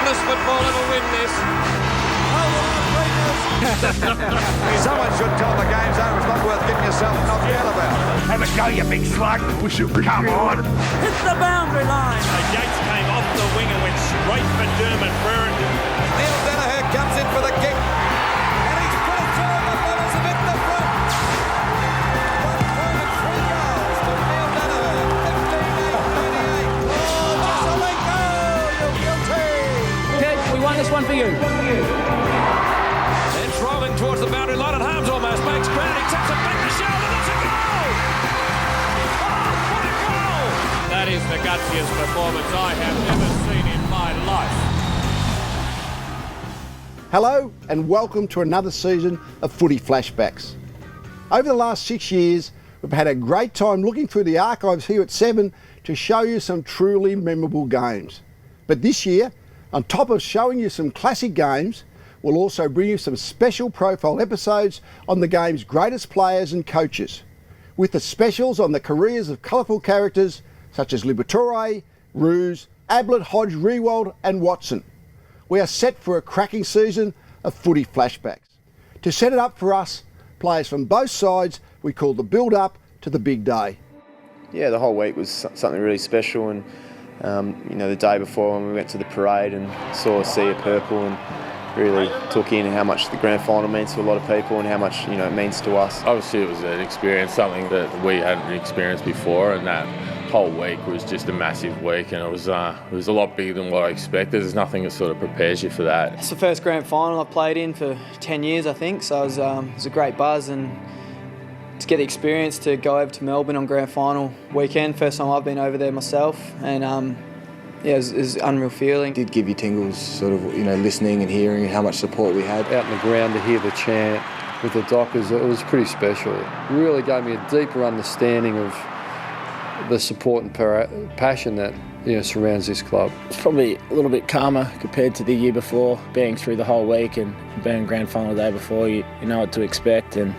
Douglas football will win this. Someone should tell the game's over. It's not worth getting yourself knocked out about. Have a go, you big slug. Come on. Hit the boundary line. So Yates came off the wing and went straight for Dermot Burn. Neil Danaher comes in for the kick. And he's put it through. The Brothers have hit the front. 1 point and 3 goals to Neil Danaher. 15-8-38. Oh, Marcelenko, you're guilty. Ted, we won this one for you. It's rolling towards the boundary line and Harms almost makes ground. He taps it back to Sheldon. That's a goal! Oh, what a goal! That is the gutsiest performance I have ever seen in my life. Hello and welcome to another season of Footy Flashbacks. Over the last 6 years, we've had a great time looking through the archives here at 7 to show you some truly memorable games. But this year, on top of showing you some classic games, we'll also bring you some special profile episodes on the game's greatest players and coaches, with the specials on the careers of colourful characters such as Liberatore, Ruse, Ablett, Hodge, Riewoldt and Watson. We are set for a cracking season of Footy Flashbacks. To set it up for us, players from both sides, we call the build-up to the big day. Yeah, the whole week was something really special, and the day before when we went to the parade and saw a sea of purple and really took in how much the grand final means to a lot of people and how much it means to us. Obviously it was an experience, something that we hadn't experienced before, and that whole week was just a massive week, and it was a lot bigger than what I expected. There's nothing that sort of prepares you for that. It's the first grand final I've played in for 10 years, I think, so it was a great buzz, and to get the experience to go over to Melbourne on grand final weekend, first time I've been over there myself, and it was an unreal feeling. It did give you tingles, sort of, listening and hearing how much support we had. Out in the ground to hear the chant with the Dockers, it was pretty special. It really gave me a deeper understanding of the support and passion that surrounds this club. It's probably a little bit calmer compared to the year before, being through the whole week and being grand final day before, you know what to expect, and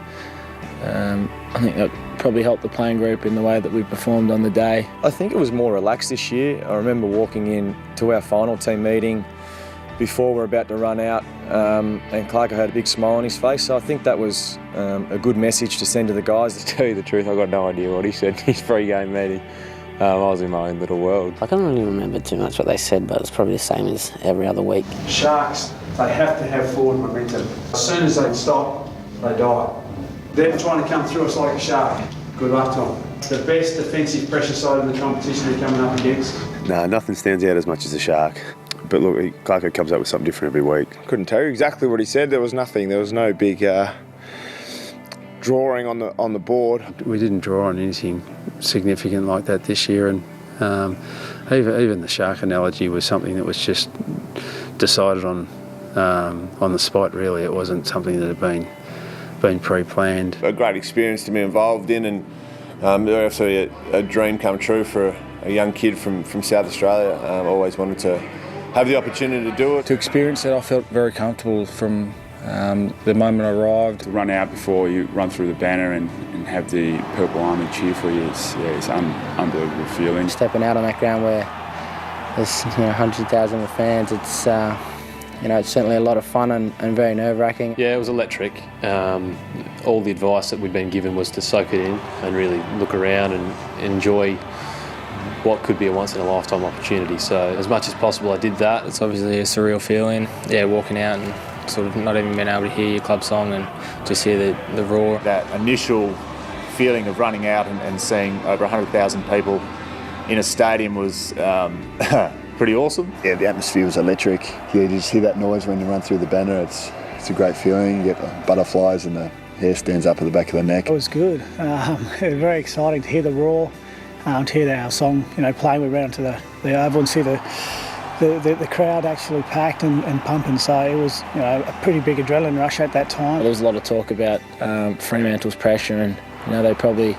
I think that probably helped the playing group in the way that we performed on the day. I think it was more relaxed this year. I remember walking in to our final team meeting before we were about to run out, and Clarko had a big smile on his face, so I think that was a good message to send to the guys. To tell you the truth, I got no idea what he said in his pre-game meeting. I was in my own little world. I can't really remember too much what they said, but it's probably the same as every other week. Sharks, they have to have forward momentum. As soon as they stop, they die. They're trying to come through us like a shark. Good luck to them. The best defensive pressure side in the competition they're coming up against. No, nothing stands out as much as a shark. But look, Clarko comes up with something different every week. Couldn't tell you exactly what he said. There was nothing. There was no big drawing on the board. We didn't draw on anything significant like that this year, and even the shark analogy was something that was just decided on the spot. Really, it wasn't something that had been pre-planned. A great experience to be involved in, and also a dream come true for a young kid from South Australia. Always wanted to have the opportunity to do it. To experience it, I felt very comfortable from the moment I arrived. To run out before you run through the banner and have the Purple Army cheer for you, it's an unbelievable feeling. Stepping out on that ground where there's hundreds of thousands of fans, it's it's certainly a lot of fun and very nerve-wracking. Yeah, it was electric. All the advice that we'd been given was to soak it in and really look around and enjoy what could be a once-in-a-lifetime opportunity. So as much as possible I did that. It's obviously a surreal feeling, walking out and sort of not even being able to hear your club song and just hear the roar. That initial feeling of running out and seeing over 100,000 people in a stadium was pretty awesome. Yeah, the atmosphere was electric. You just hear that noise when you run through the banner. It's a great feeling. You get the butterflies and the hair stands up at the back of the neck. It was good. Very exciting to hear the roar, to hear our song, playing. We ran to the oval and see the crowd actually packed and pumping. So it was a pretty big adrenaline rush at that time. There was a lot of talk about Fremantle's pressure, and they probably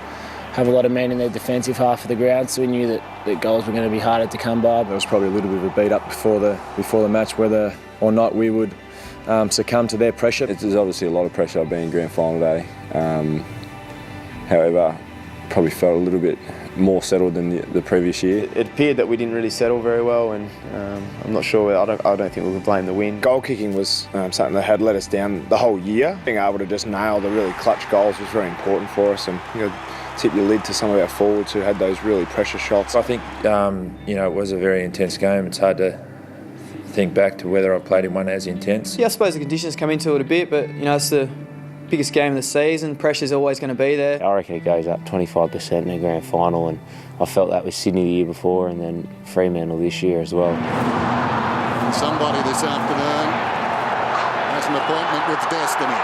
have a lot of men in their defensive half of the ground, so we knew that goals were going to be harder to come by. There was probably a little bit of a beat up before the match, whether or not we would succumb to their pressure. There's obviously a lot of pressure being grand final day. However, probably felt a little bit more settled than the previous year. It appeared that we didn't really settle very well, and I'm not sure. I don't think we can blame the win. Goal kicking was something that had let us down the whole year. Being able to just nail the really clutch goals was very important for us, and tip your lid to some of our forwards who had those really pressure shots. I think it was a very intense game. It's hard to think back to whether I've played in one as intense. Yeah, I suppose the conditions come into it a bit, but it's the biggest game of the season. Pressure's always going to be there. I reckon it goes up 25% in the grand final, and I felt that with Sydney the year before and then Fremantle this year as well. Somebody this afternoon has an appointment with destiny.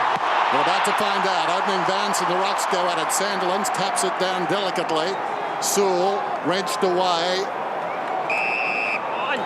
We're about to find out. Opening bounce and the Rocks go at it. Sandilands taps it down delicately. Sewell wrenched away.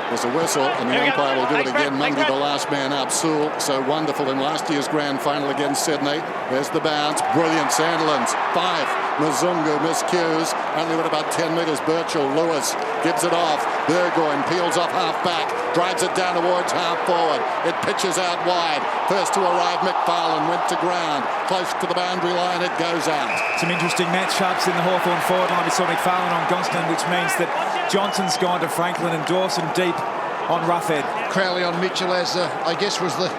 There's a whistle, and the umpire will do it again. Mundy, the last man up. Sewell, so wonderful in last year's grand final against Sydney. There's the bounce. Brilliant. Sandilands. 5. Mzungu miscues. Only with about 10 metres. Birchall. Lewis gives it off. Burgoyne peels off half back. Drives it down towards half forward. It pitches out wide. First to arrive, McFarlane went to ground. Close to the boundary line, it goes out. Some interesting matchups in the Hawthorn forward line. We saw McFarlane on Gonston, which means that Johnson's gone to Franklin and Dawson deep on Roughhead. Crowley on Mitchell, as I guess was the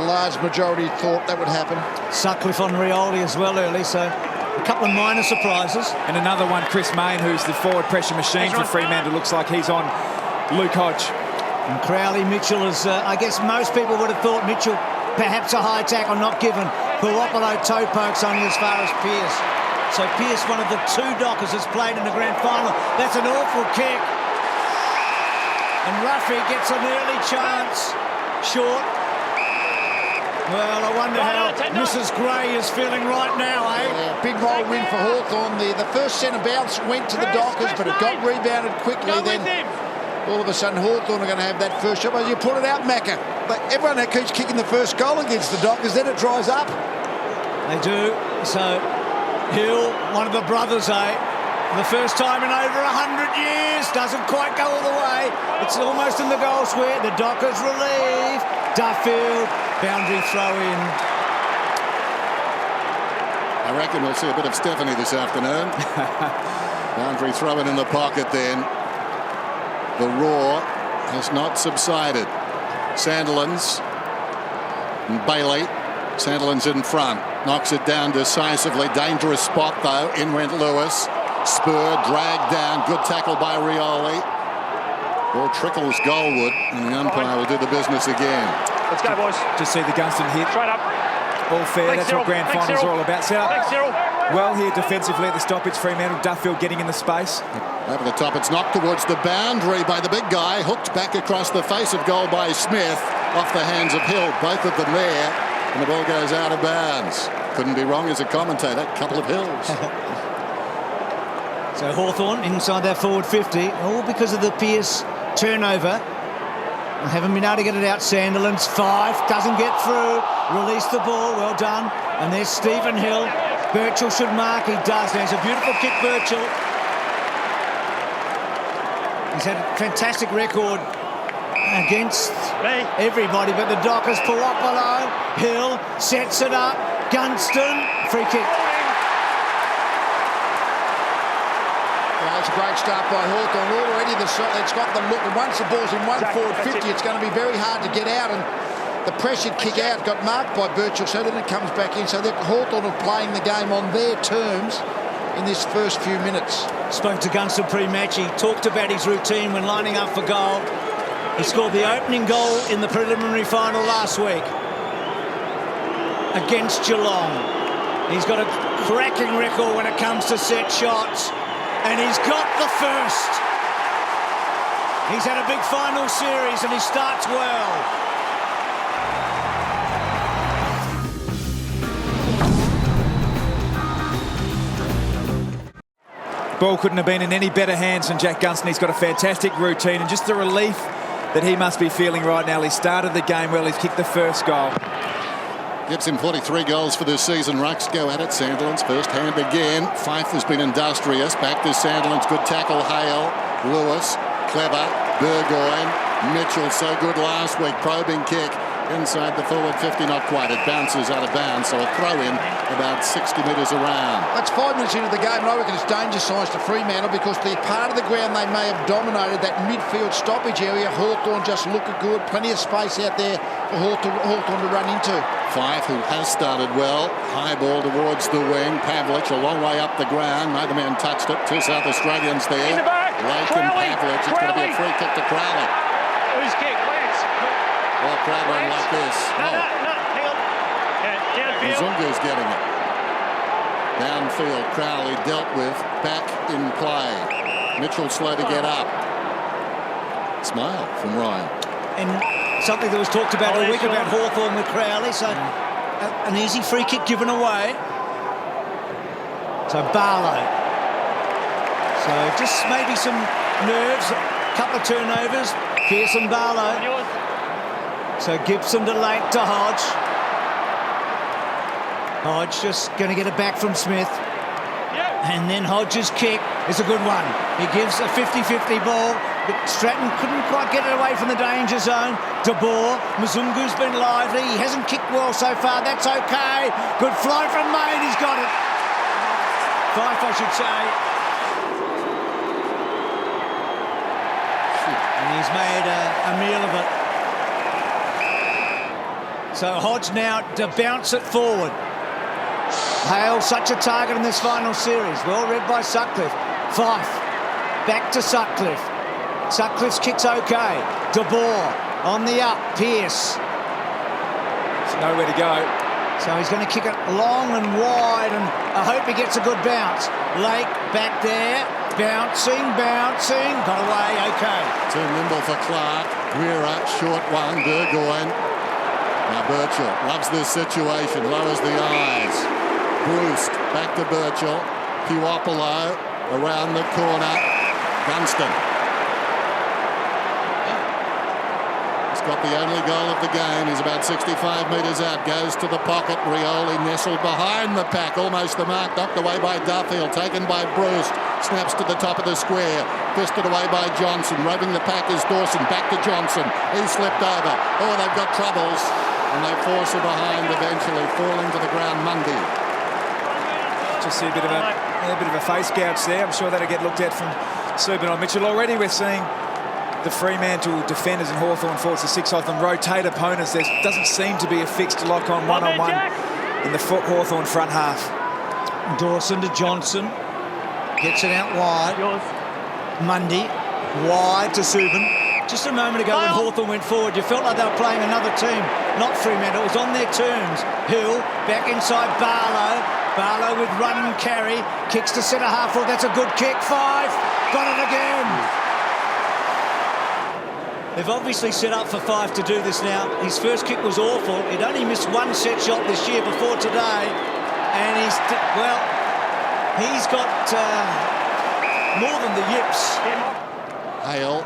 large majority thought that would happen. Sutcliffe on Rioli as well early, so a couple of minor surprises. And another one, Chris Main, who's the forward pressure machine for Fremantle. Looks like he's on Luke Hodge. And Crowley, Mitchell is, I guess most people would have thought Mitchell perhaps a high tackle not given. Puopolo toe pokes only as far as Pearce. So Pearce, one of the 2 Dockers that's played in the grand final. That's an awful kick. And Ruffy gets an early chance. Short. Well, I wonder how Mrs. Gray is feeling right now, eh? Yeah, big roll win for Hawthorn. The first centre bounce went to the Dockers, but it got rebounded quickly. Then all of a sudden Hawthorn are going to have that first shot. Well, you put it out, Macca. But everyone that keeps kicking the first goal against the Dockers, then it dries up. They do. So Hill, one of the brothers, the first time in over 100 years, doesn't quite go all the way. It's almost in the goal square. The Dockers relieve. Duffield, boundary throw in. I reckon we'll see a bit of Stephanie this afternoon. Boundary throw in the pocket then. The roar has not subsided. Sandilands and Bailey. Sandilands in front. Knocks it down decisively. Dangerous spot though. In went Lewis. Spur dragged down. Good tackle by Rioli. Ball trickles goalward, and the umpire will do the business again. Let's go, boys. Just see the Gunston hit. Straight up. All fair. That's what grand finals are all about. Set up well here defensively at the stoppage. Fremantle. Duffield getting in the space. Over the top, it's knocked towards the boundary by the big guy. Hooked back across the face of goal by Smith. Off the hands of Hill. Both of them there. And the ball goes out of bounds. Couldn't be wrong as a commentator. Couple of Hills. So Hawthorn inside their forward 50. All because of the Pearce turnover. They haven't been able to get it out. Sandilands 5. Doesn't get through. Release the ball. Well done. And there's Stephen Hill. Birchall should mark. He does. There's a beautiful kick, Birchall. He's had a fantastic record against everybody, but the Dockers. Puopolo, Hill sets it up. Gunston, free kick. It's a great start by Hawthorn. Already it's got them looking. Once the ball's in one forward 50, it's going to be very hard to get out, and the pressured kick out got marked by Birchall, so then it comes back in. So Hawthorn are playing the game on their terms in this first few minutes. Spoke to Gunston pre-match. He talked about his routine when lining up for goal. He scored the opening goal in the preliminary final last week against Geelong. He's got a cracking record when it comes to set shots, and he's got the first. He's had a big final series and he starts well. Ball couldn't have been in any better hands than Jack Gunston. He's got a fantastic routine, and just the relief that he must be feeling right now. He started the game well. He's kicked the first goal. Gives him 43 goals for this season. Rucks go at it. Sandilands first hand again. Fife has been industrious. Back to Sandilands. Good tackle. Hale. Lewis. Clever. Burgoyne. Mitchell so good last week. Probing kick. inside the forward 50, not quite. It bounces out of bounds, so a throw in about 60 metres around. That's 5 minutes into the game, and I reckon it's danger signs to Fremantle because the part of the ground they may have dominated, that midfield stoppage area, Hawthorn just looked good. Plenty of space out there for Hawthorn to run into. Fife, who has started well, high ball towards the wing. Pavlich a long way up the ground. Neither man touched it. Two South Australians there. In the back. Lake and Pavlich. It's going to be a free kick to Crowley. Who's kick? Lance. Well, crowd went like this. No, hang on. Yeah, downfield. Mzungu's getting it. Downfield, Crowley dealt with, back in play. Mitchell slow to get up. Smile from Ryan. And something that was talked about all week about Hawthorn with Crowley, so an easy free kick given away. So Barlow. So just maybe some nerves, a couple of turnovers. Pearson, Barlow. So Gibson to Lake to Hodge. Hodge just going to get it back from Smith. And then Hodge's kick is a good one. He gives a 50-50 ball, but Stratton couldn't quite get it away from the danger zone. De Boer, Mzungu's been lively. He hasn't kicked well so far. That's okay. Good flow from Main. He's got it. Fife, I should say. And he's made a meal of it. So Hodge now to bounce it forward. Hale, such a target in this final series. Well read by Sutcliffe. Fife, back to Sutcliffe. Sutcliffe's kick's okay. De Boer on the up. Pearce. There's nowhere to go. So he's going to kick it long and wide, and I hope he gets a good bounce. Lake back there. Bouncing. Got away, okay. Too nimble for Clark. Guerra, short one. Burgoyne. Now Birchall loves this situation. Lowers the eyes. Bruce back to Birchall. Puopolo around the corner. Gunston. He's got the only goal of the game. He's about 65 metres out. Goes to the pocket. Rioli nestled behind the pack. Almost the mark. Knocked away by Duffield. Taken by Bruce. Snaps to the top of the square. Fisted away by Johnson. Rubbing the pack is Dawson. Back to Johnson. He slipped over. Oh, they've got troubles. And they force her behind eventually. Falling to the ground Mundy. Just see a bit of a face gouge there. I'm sure that'll get looked at from Subin on Mitchell. Already we're seeing the Fremantle defenders and Hawthorn forwards, the six of them, rotate opponents. There doesn't seem to be a fixed lock-on one-on-one in the Hawthorn front half. Dawson to Johnson. Gets it out wide. Mundy wide to Subin. Just a moment ago when Hawthorn went forward, you felt like they were playing another team, not Fremantle. It was on their terms. Hill back inside Barlow. Barlow with run and carry. Kicks to centre half forward. That's a good kick. Fife. Got it again. They've obviously set up for Fife to do this now. His first kick was awful. He'd only missed one set shot this year before today. And he's got more than the yips. Hale.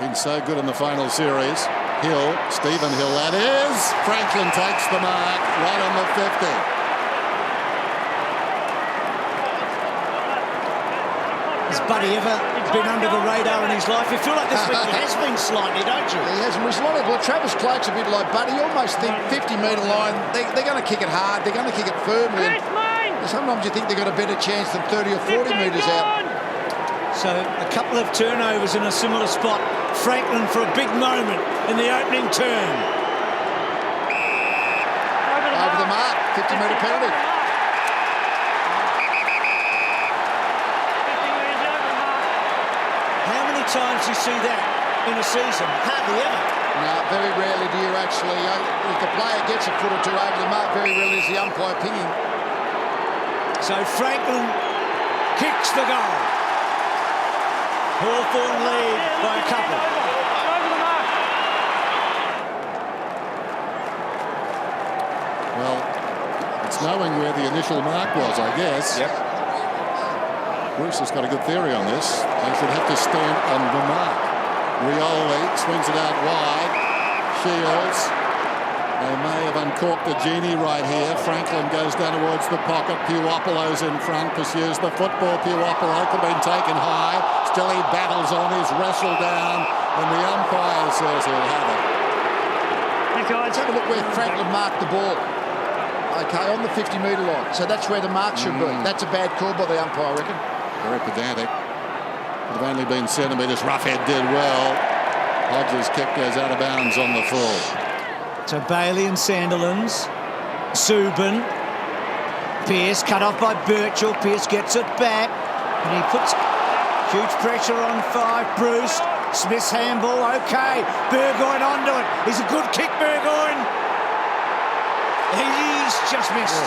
Been so good in the final series. Hill, Stephen Hill, that is. Franklin takes the mark right on the 50. Has Buddy ever been under the radar in his life? You feel like this week he has been slightly, don't you? He hasn't. Well, Travis Clark's a bit like Buddy. You almost think 50-metre line, they're going to kick it hard, they're going to kick it firmly. And sometimes you think they've got a better chance than 30 or 40 metres out. So a couple of turnovers in a similar spot. Franklin for a big moment in the opening turn. Over the mark, 50-metre penalty. How many times do you see that in a season? Hardly ever. No, very rarely do you actually. If the player gets a foot or two over the mark, very rarely is the umpire pinging. So Franklin kicks the goal. Hawthorn lead by a couple. Well, it's knowing where the initial mark was, I guess. Yep. Bruce has got a good theory on this. They should have to stand on the mark. Rioli swings it out wide. Shields. They may have uncorked the genie right here. Franklin goes down towards the pocket. Puopolo's in front, pursues the football. Puopolo could have been taken high. Still he battles on, he's wrestled down, and the umpire says he'll have it. Let's have a look where Franklin marked the ball. Okay, on the 50-metre line. So that's where the mark should be. That's a bad call by the umpire, I reckon. Very pedantic. Would have only been centimetres. Roughhead did well. Hodges' kick goes out of bounds on the full. So Bailey and Sandilands. Subin. Pearce cut off by Birchall. Pearce gets it back. And he puts huge pressure on 5. Bruce. Smith's handball. OK. Burgoyne onto it. He's a good kick, Burgoyne. He's just missed.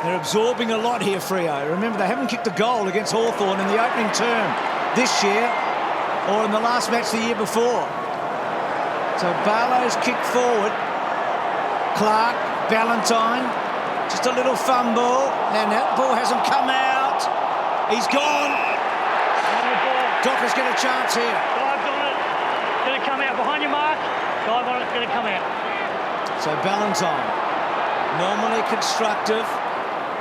They're absorbing a lot here, Freo. Remember, they haven't kicked a goal against Hawthorn in the opening term this year or in the last match the year before. So Barlow's kicked forward. Clark, Ballantyne, just a little fumble, and that ball hasn't come out. He's gone. Dockers get a chance here. Dive on it. Going to come out behind your mark. Dive on it. Going to come out. So Ballantyne, normally constructive.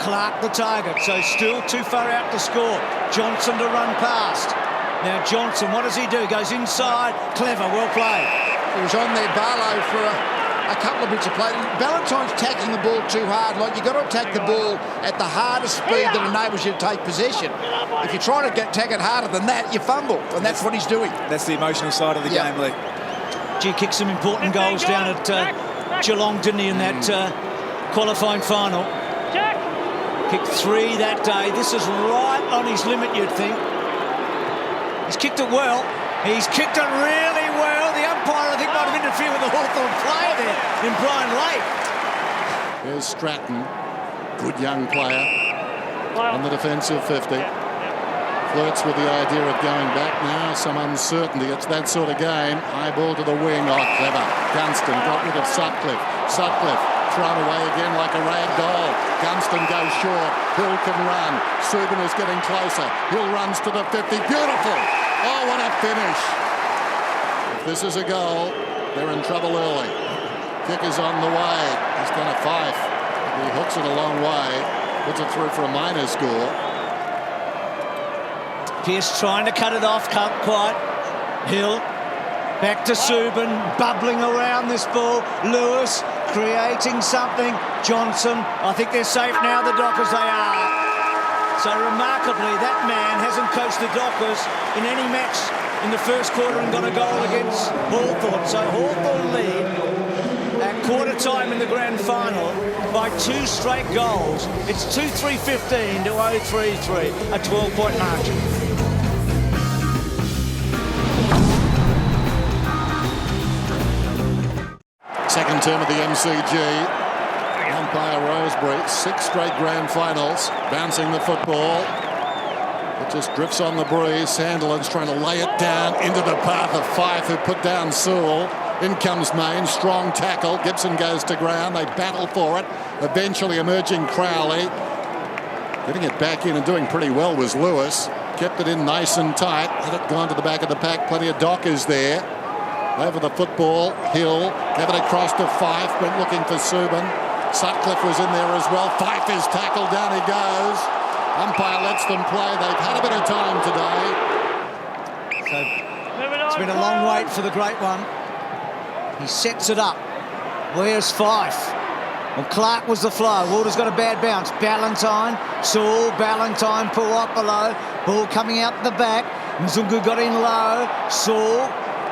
Clark the target, so still too far out to score. Johnson to run past. Now Johnson, what does he do? Goes inside. Clever, well played. He was on there, Barlow, for a couple of bits of play. Ballantyne's tackling the ball too hard. Like, you've got to attack the ball at the hardest speed that enables you to take possession. If you try to tack it harder than that, you fumble, and that's what he's doing. That's the emotional side of the game, Lee. G kicked some important goals down at Geelong, didn't he, in that qualifying final? Kicked 3 that day. This is right on his limit, you'd think. He's kicked it well. He's kicked it really well. The umpire, I think, might have interfered with the Hawthorn player there in Brian Lake. There's Stratton, good young player on the defensive 50. Flirts with the idea of going back now. Some uncertainty. It's that sort of game. High ball to the wing. Oh, clever. Gunston got rid of Sutcliffe. Sutcliffe thrown away again like a rag doll. Gunston goes short. Hill can run. Subin is getting closer. Hill runs to the 50. Beautiful. Oh, what a finish. If this is a goal, they're in trouble early. Kick is on the way. He's done a Fife. He hooks it a long way. Puts it through for a minor score. Pearce trying to cut it off, can't quite. Hill, back to Subin, bubbling around this ball. Lewis creating something. Johnson, I think they're safe now, the Dockers, they are. So remarkably, that man hasn't coached the Dockers in any match in the first quarter and got a goal against Hawthorn. So Hawthorn lead at quarter time in the grand final by 2 straight goals. It's 2-3-15 to 0-3-3, a 12-point margin. Second term of the MCG. Umpire Rosebery, 6 straight grand finals, bouncing the football. It just drifts on the breeze. Sandilands trying to lay it down into the path of Fife, who put down Sewell. In comes Main, strong tackle. Gibson goes to ground. They battle for it. Eventually emerging Crowley. Getting it back in and doing pretty well was Lewis. Kept it in nice and tight. Had it gone to the back of the pack. Plenty of Dockers there. Over the football, Hill gave it across to Fife, went looking for Subin. Sutcliffe was in there as well. Fife is tackled, down he goes. Umpire lets them play. They've had a bit of time today. So it's been a long wait for the great one. He sets it up. Where's Fife? Well, Clark was the flow. Walter's got a bad bounce. Ballantyne, Sewell, Ballantyne, Puopolo. Ball coming out the back. Mzungu got in low. Sewell,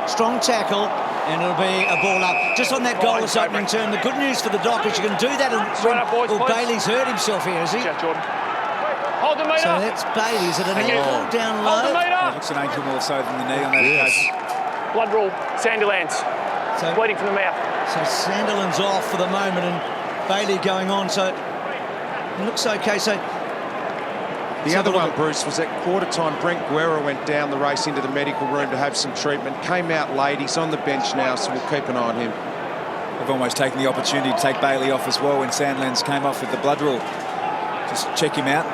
strong tackle. And it'll be a ball up. Just on that goal this opening term, the good news for the Dockers, you can do that. Bailey's hurt himself here, is he? Hold the meter. So that's Bailey's at an ankle down low. Hold the meter. It looks an ankle more so than the knee on that occasion. Blood rule, Sandilands. So, bleeding from the mouth. So Sandilands off for the moment and Bailey going on. So it looks okay. So the other one, Bruce, was at quarter time. Brent Guerra went down the race into the medical room to have some treatment. Came out late. He's on the bench now, so we'll keep an eye on him. They've almost taken the opportunity to take Bailey off as well when Sandilands came off with the blood rule. Just check him out.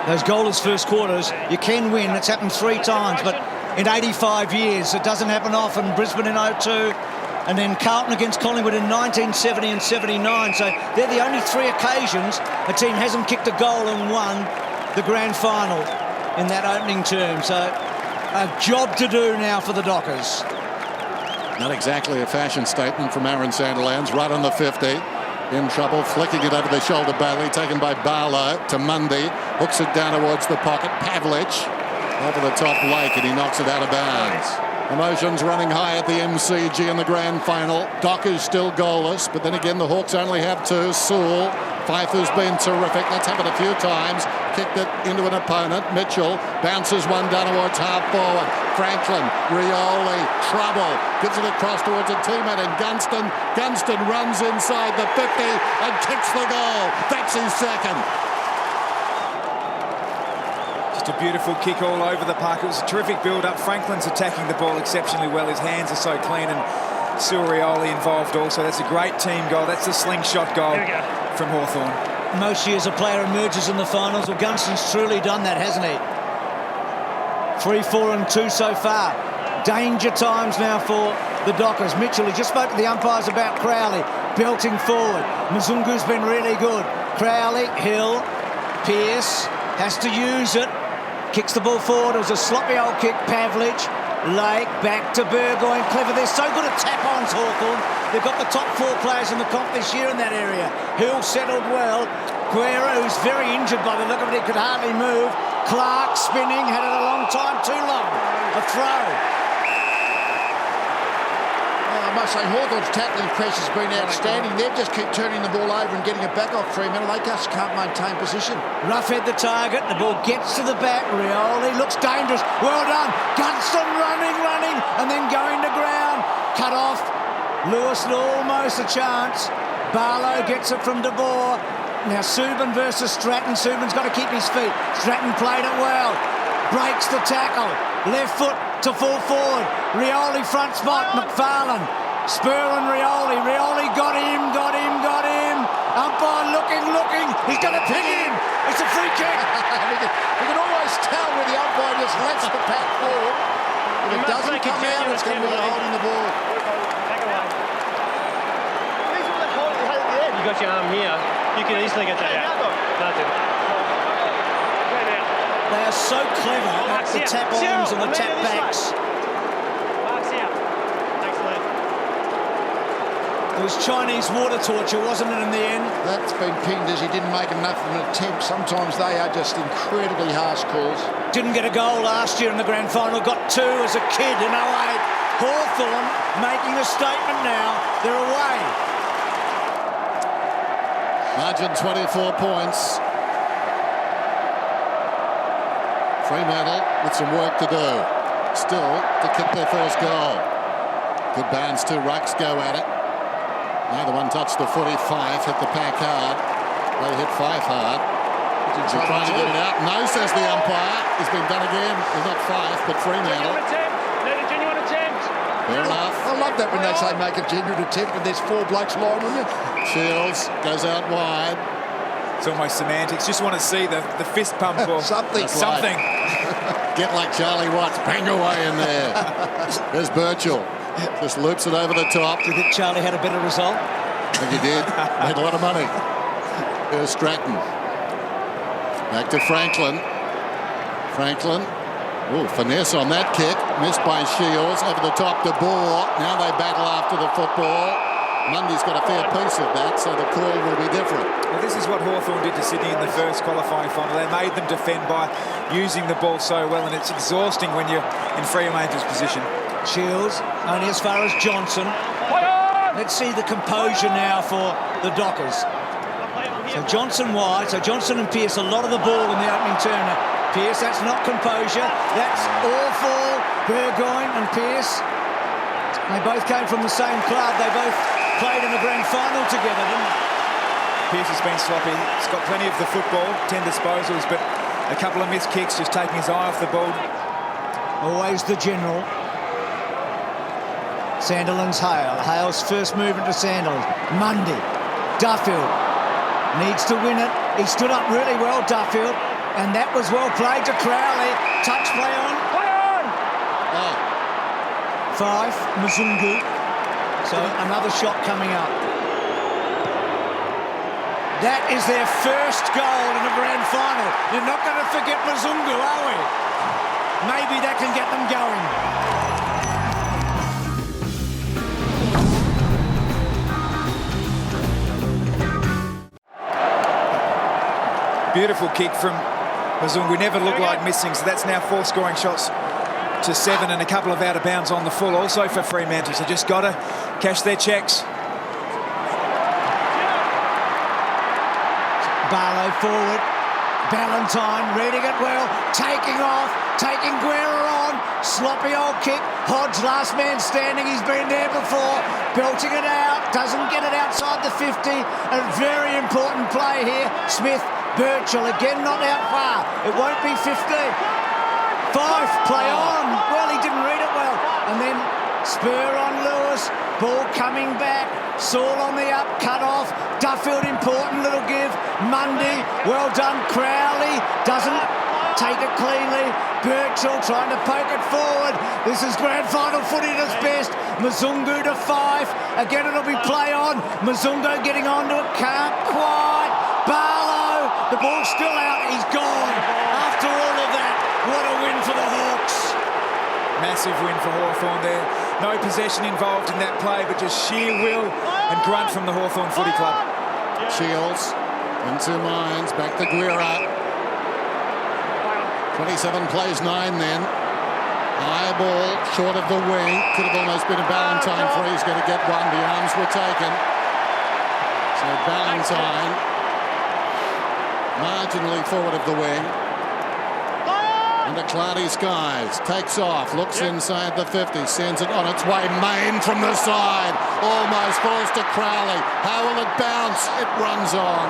Those goalless first quarters, you can win. It's happened 3 times, but in 85 years, it doesn't happen often. Brisbane in 02, and then Carlton against Collingwood in 1970 and 79. So they're the only 3 occasions a team hasn't kicked a goal and won the grand final in that opening term. So a job to do now for the Dockers. Not exactly a fashion statement from Aaron Sandilands. Right on the 50. In trouble, flicking it over the shoulder. Bailey taken by Barlow to Mundy. Hooks it down towards the pocket. Pavlich over the top Lake, and he knocks it out of bounds. Emotions running high at the MCG in the grand final. Docker's still goalless, but then again the Hawks only have two. Sewell, Pfeiffer's been terrific. That's happened a few times. Kicked it into an opponent. Mitchell bounces one down towards half forward. Franklin, Rioli, trouble. Gives it across towards a teammate and Gunston. Gunston runs inside the 50 and kicks the goal. That's his second. Just a beautiful kick all over the park. It was a terrific build-up. Franklin's attacking the ball exceptionally well. His hands are so clean, and Surioli involved also. That's a great team goal. That's the slingshot goal from Hawthorn. Most years a player emerges in the finals. Well, Gunston's truly done that, hasn't he? 3, 4 and 2 so far. Danger times now for the Dockers. Mitchell, he just spoke to the umpires about Crowley belting forward. Mzungu's been really good. Crowley, Hill, Pearce has to use it. Kicks the ball forward. It was a sloppy old kick. Pavlich, Lake, back to Burgoyne. Clever. They're so good at tap-ons, Hawthorn. They've got the top 4 players in the comp this year in that area. Hill settled well. Guerra, who's very injured by the look of it, he could hardly move. Clark spinning, had it a long time, too long. A throw. I must say, Hawthorn's tackling pressure's been outstanding. They've just kept turning the ball over and getting it back off Fremantle. They just can't maintain position. Roughhead the target. The ball gets to the back. Rioli looks dangerous. Well done. Gunston running, and then going to ground. Cut off. Lewis almost a chance. Barlow gets it from De Boer. Now Subban versus Stratton. Subban's got to keep his feet. Stratton played it well. Breaks the tackle. Left foot to full forward. Rioli front spot. McFarlane. Spurling Rioli. Rioli got him. Umpire looking. He's going to pin him. It's a free kick. You can always tell when the umpire just lets the pack forward. If it doesn't come out, it's going to be holding the ball. You got your arm here. You can easily get that out. They are so clever at the tap-ons and the tap-backs. It was Chinese water torture, wasn't it, in the end? That's been pinged as he didn't make enough of an attempt. Sometimes they are just incredibly harsh calls. Didn't get a goal last year in the grand final. Got 2 as a kid in 08. Hawthorn making a statement now. They're away. Margin 24 points. Fremantle with some work to do. Still to kick their first goal. Good bounce, 2 rucks go at it. Neither one touched the footy. Fife hit the pack hard. They hit Fife hard. They're trying to get it out. No, says the umpire. It's been done again. It's not Fife, but Fremantle. Genuine attempt. Fair enough. I love that when they say make a genuine attempt and there's 4 blokes lying on you. Shields goes out wide. It's almost semantics. Just want to see the fist pump or something. Get like Charlie Watts. Bang away in there. There's Birchall. Just loops it over the top. Do you think Charlie had a better result? I think he did. Made a lot of money. There's Stratton. Back to Franklin. Oh, finesse on that kick. Missed by Shields. Over the top to Boer. Now they battle after the football. Mundy's got a fair piece of that, so the call will be different. Well, this is what Hawthorn did to Sydney in the first qualifying final. They made them defend by using the ball so well, and it's exhausting when you're in Fremantle's position. Shields only as far as Johnson. Let's see the composure now for the Dockers. So Johnson wide. So Johnson and Pearce, a lot of the ball in the opening turn. Pearce, that's not composure. That's awful. Burgoyne and Pearce. They both came from the same club. They both played in the grand final together, didn't they? Pearce has been sloppy. He's got plenty of the football, 10 disposals, but a couple of missed kicks, just taking his eye off the ball. Always the general. Sandilands Hale. Hale's first movement to Sandilands. Mundy. Duffield needs to win it. He stood up really well, Duffield, and that was well played to Crowley. Touch play on. Fife, Mzungu. So another shot coming up. That is their first goal in the grand final. You're not going to forget Mzungu, are we? Maybe that can get them going. Beautiful kick from Mzungu. Never looked like missing, so that's now 4 scoring shots to 7 and a couple of out of bounds on the full also for Fremantle. So just got to cash their checks. Barlow forward. Ballantyne reading it well, taking off, taking Guerra on, sloppy old kick. Hodge, last man standing, he's been there before, belting it out, doesn't get it outside the 50. A very important play here. Smith, Birchall, again not out far. It won't be 50. Fife, play on. Well, he didn't read it well. And then spur on Lewis, ball coming back. Saul on the up, cut off. Duffield, important little give. Mundy, well done. Crowley doesn't take it cleanly. Birchall trying to poke it forward. This is grand final footy at its best. Mzungu to Fife. Again, it'll be play on. Mzungu getting onto it, can't quite. Barlow, the ball's still out. He's gone. After all of that, what a win for the Hawks. Massive win for Hawthorn there. No possession involved in that play, but just sheer will and grunt from the Hawthorn Footy Club. Shields into Mines, back to Guerra. 27 plays 9 then. High ball, short of the wing. Could have almost been a Ballantyne free. He's going to get one. The arms were taken. So Ballantyne marginally forward of the wing. Under cloudy skies, takes off, looks inside the 50, sends it on its way. Main from the side, almost falls to Crowley. How will it bounce? It runs on.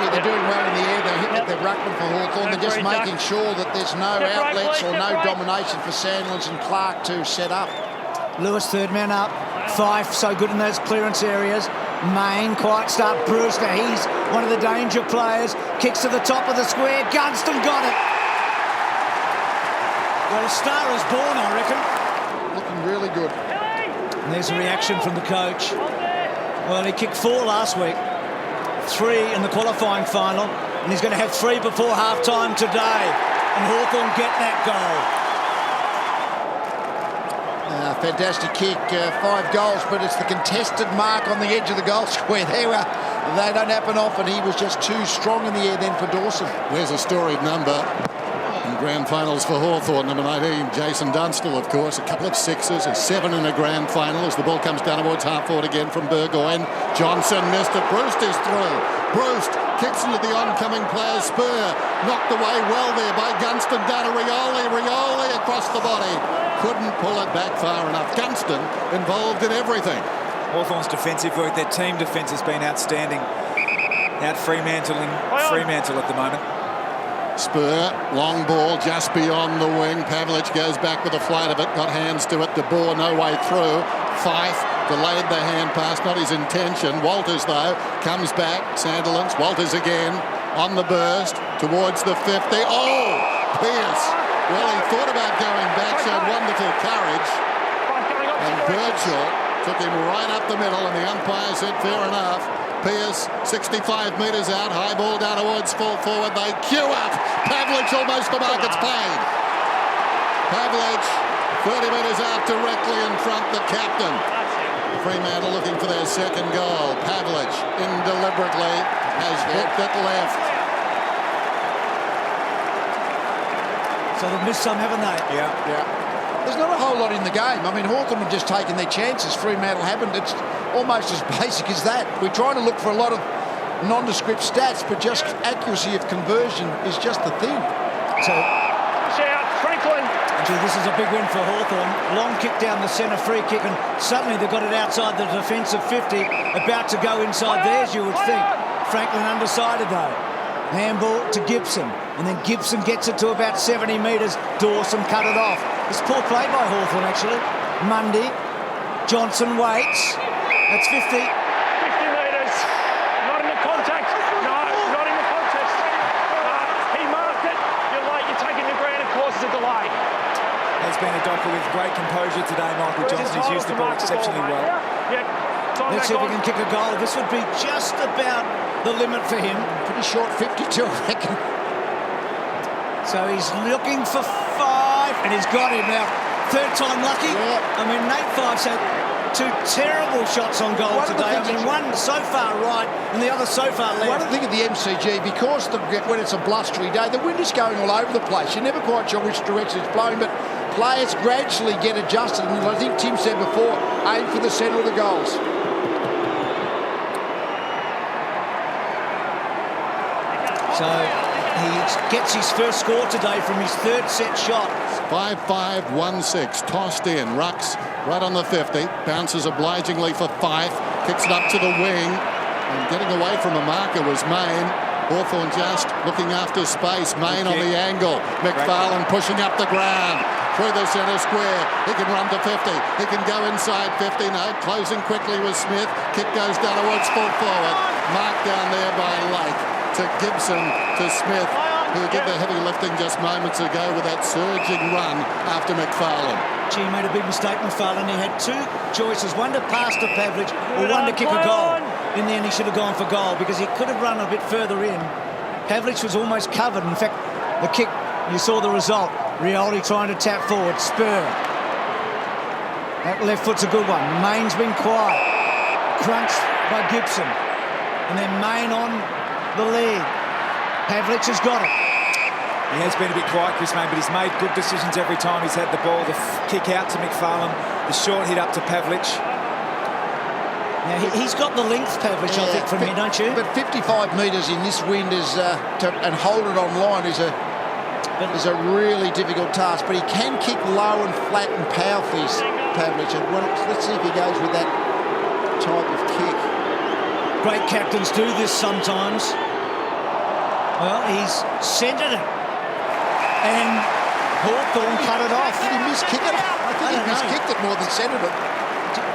Yeah, they're doing well in the air. They're hitting their ruckman for Hawthorn. They're just making sure that there's no outlets or no domination for Sandlands and Clark to set up. Lewis, third man up. Fife, so good in those clearance areas. Main, quiet start. Brewster, he's one of the danger players. Kicks to the top of the square. Gunston got it. Well, a star is born, I reckon. Looking really good. And there's a reaction from the coach. Well, he kicked 4 last week, 3 in the qualifying final, and he's going to have 3 before half-time today. And Hawthorn get that goal. Fantastic kick, 5 goals, but it's the contested mark on the edge of the goal square. They don't happen often. He was just too strong in the air then for Dawson. There's a storied number. Grand finals for Hawthorn, number 19, Jason Dunstall, of course. A couple of 6s, a 7 in a grand final as the ball comes down towards half forward again from Burgoyne. Johnson missed it. Bruce is through. Bruce kicks into the oncoming player. Spur knocked away well there by Gunston. Down to Rioli across the body. Couldn't pull it back far enough. Gunston involved in everything. Hawthorn's defensive work, their team defence has been outstanding. Out Fremantle at the moment. Spur, long ball just beyond the wing. Pavlich goes back with a flight of it, got hands to it. De Boer no way through. Fife delayed the hand pass, not his intention. Walters, though, comes back. Sandilands, Walters again on the burst towards the 50. Oh, Pearce. Well, he thought about going back, showed wonderful courage. And Birchall took him right up the middle, and the umpire said, fair enough. Pearce, 65 metres out, high ball down towards full forward. They queue up. Pavlich almost the market's paid. Pavlich, 30 metres out, directly in front, the captain. Fremantle looking for their second goal. Pavlich, indeliberately, has hooked it left. So they've missed some, haven't they? Yeah. There's not a whole lot in the game. I mean, Hawthorn have just taken their chances. Fremantle haven't. It's almost as basic as that. We're trying to look for a lot of nondescript stats, but just accuracy of conversion is just the thing. So, gee, this is a big win for Hawthorn. Long kick down the centre, free kick, and suddenly they've got it outside the defensive 50, about to go inside theirs, you would think. Franklin undecided, though. Handball to Gibson, and then Gibson gets it to about 70 metres. Dawson cut it off. It's poor play by Hawthorn, actually. Mundy, Johnson waits. That's 50. 50 metres. Not in the contact. No, not in the context. He marked it. You're late. You're taking the ground. Of course, it's a delay. Has been a docker with great composure today, Michael Johnson. He's used the ball exceptionally well. Let's see if he can kick a goal. This would be just about the limit for him. Pretty short 52, I reckon. So he's looking for 5, and he's got him now. Third time lucky. I mean, Nate Fife said two terrible shots on goal today. I mean, one so far right and the other so far left. One of the things at the MCG, because when it's a blustery day, the wind is going all over the place. You're never quite sure which direction it's blowing, but players gradually get adjusted. And I think Tim said before, aim for the centre of the goals. So he gets his first score today from his third set shot. 5-5-1-6, tossed in, Rucks right on the 50, bounces obligingly for Fife, kicks it up to the wing, and getting away from a marker was Main. Hawthorn just looking after space, Main on the angle, McFarlane pushing up the ground, through the centre square, he can run to 50, he can go inside 50, no, closing quickly with Smith, kick goes down towards full forward, marked down there by Lake, to Gibson, to Smith, who did the heavy lifting just moments ago with that surging run after McFarlane. Gee, he made a big mistake, McFarlane. He had two choices, one to pass to Pavlich or one to kick a goal. In the end, he should have gone for goal because he could have run a bit further in. Pavlich was almost covered. In fact, the kick, you saw the result. Rioli trying to tap forward, spur. That left foot's a good one. Main's been quiet. Crunched by Gibson. And then Main on the lead. Pavlich has got it. He has been a bit quiet, Chris Main, but he's made good decisions every time he's had the ball. The kick out to McFarlane, the short hit up to Pavlich. Now, he's got the length, Pavlich, I think, from here, don't you? But 55 metres in this wind is and hold it on line is a really difficult task. But he can kick low and flat and powerfully, Pavlich. Let's see if he goes with that type of kick. Great captains do this sometimes. Well, he's centred it. And Hawthorn cut it off. Did he miskick it? I think he miskicked it more than centred it.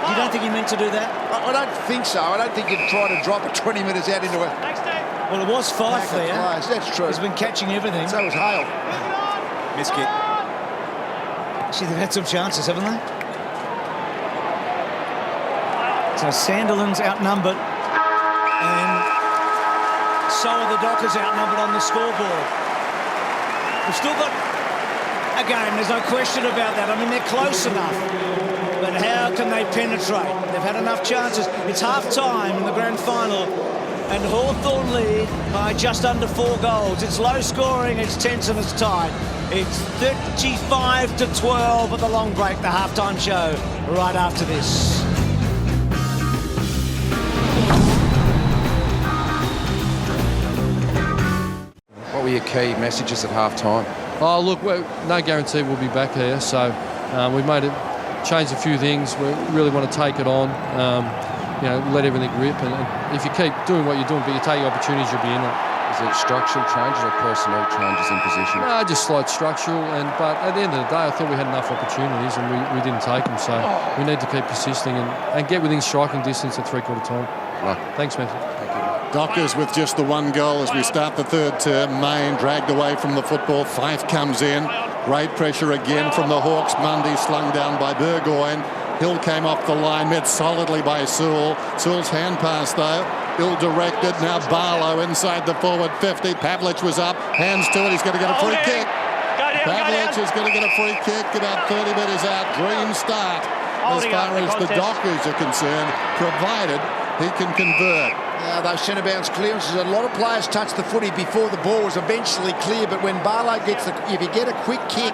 You don't think he meant to do that? I don't think so. I don't think you'd try to drop it 20 metres out into a... Well, it was Fife there. That's true. He's been catching everything. So was Hale. Miss kick. Actually, they've had some chances, haven't they? So Sandilands outnumbered. And so are the Dockers outnumbered on the scoreboard. We've still got a game, there's no question about that. I mean, they're close enough. But how can they penetrate? They've had enough chances. It's half-time in the grand final, and Hawthorn lead by just under 4 goals. It's low scoring, it's tense and it's tight. It's 35-12 at the long break, the half-time show, right after this. What were your key messages at half-time? Oh, look, no guarantee we'll be back there, so we've changed a few things. We really want to take it on, let everything rip. And if you keep doing what you're doing, but you take opportunities, you'll be in it. Is it structural changes or personnel changes in position? No, just slight structural. But at the end of the day, I thought we had enough opportunities and we didn't take them. So we need to keep persisting and get within striking distance at three-quarter time. Thanks, Matthew. Dockers with just the 1 goal as we start the third term. Main dragged away from the football. Fife comes in. Great pressure again from the Hawks. Mundy slung down by Burgoyne. Hill came off the line, met solidly by Sewell. Sewell's hand pass though, ill-directed. Now Barlow inside the forward 50. Pavlich was up, hands to it. He's going to get a free kick. Pavlich is going to get a free kick about 30 metres out. Dream start as far as the Dockers are concerned, provided he can convert. Now, those centre bounce clearances, a lot of players touch the footy before the ball was eventually clear, but when Barlow gets if you get a quick kick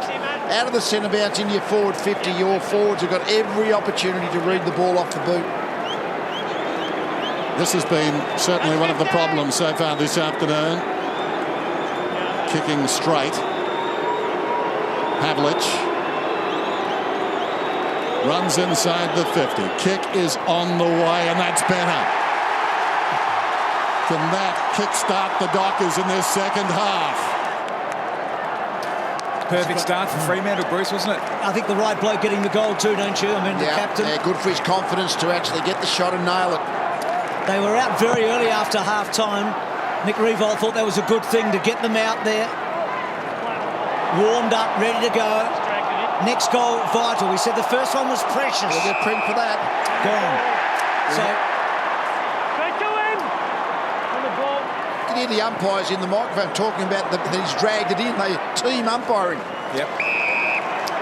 out of the centre bounce in your forward 50, your forwards have got every opportunity to read the ball off the boot. This has been certainly one of the problems so far this afternoon. Kicking straight. Pavlich runs inside the 50. Kick is on the way, and that's better. Can that kick-start the Dockers in this second half? Perfect start for Fremantle, Bruce, wasn't it? I think the right bloke getting the goal too, don't you? I mean, the captain. Yeah, good for his confidence to actually get the shot and nail it. They were out very early after half-time. Nick Revolt thought that was a good thing to get them out there. Warmed up, ready to go. Next goal, vital. We said the first one was precious. We'll get print for that. Gone. So... You can hear the umpires in the microphone talking about that he's dragged it in. They team umpiring. Yep.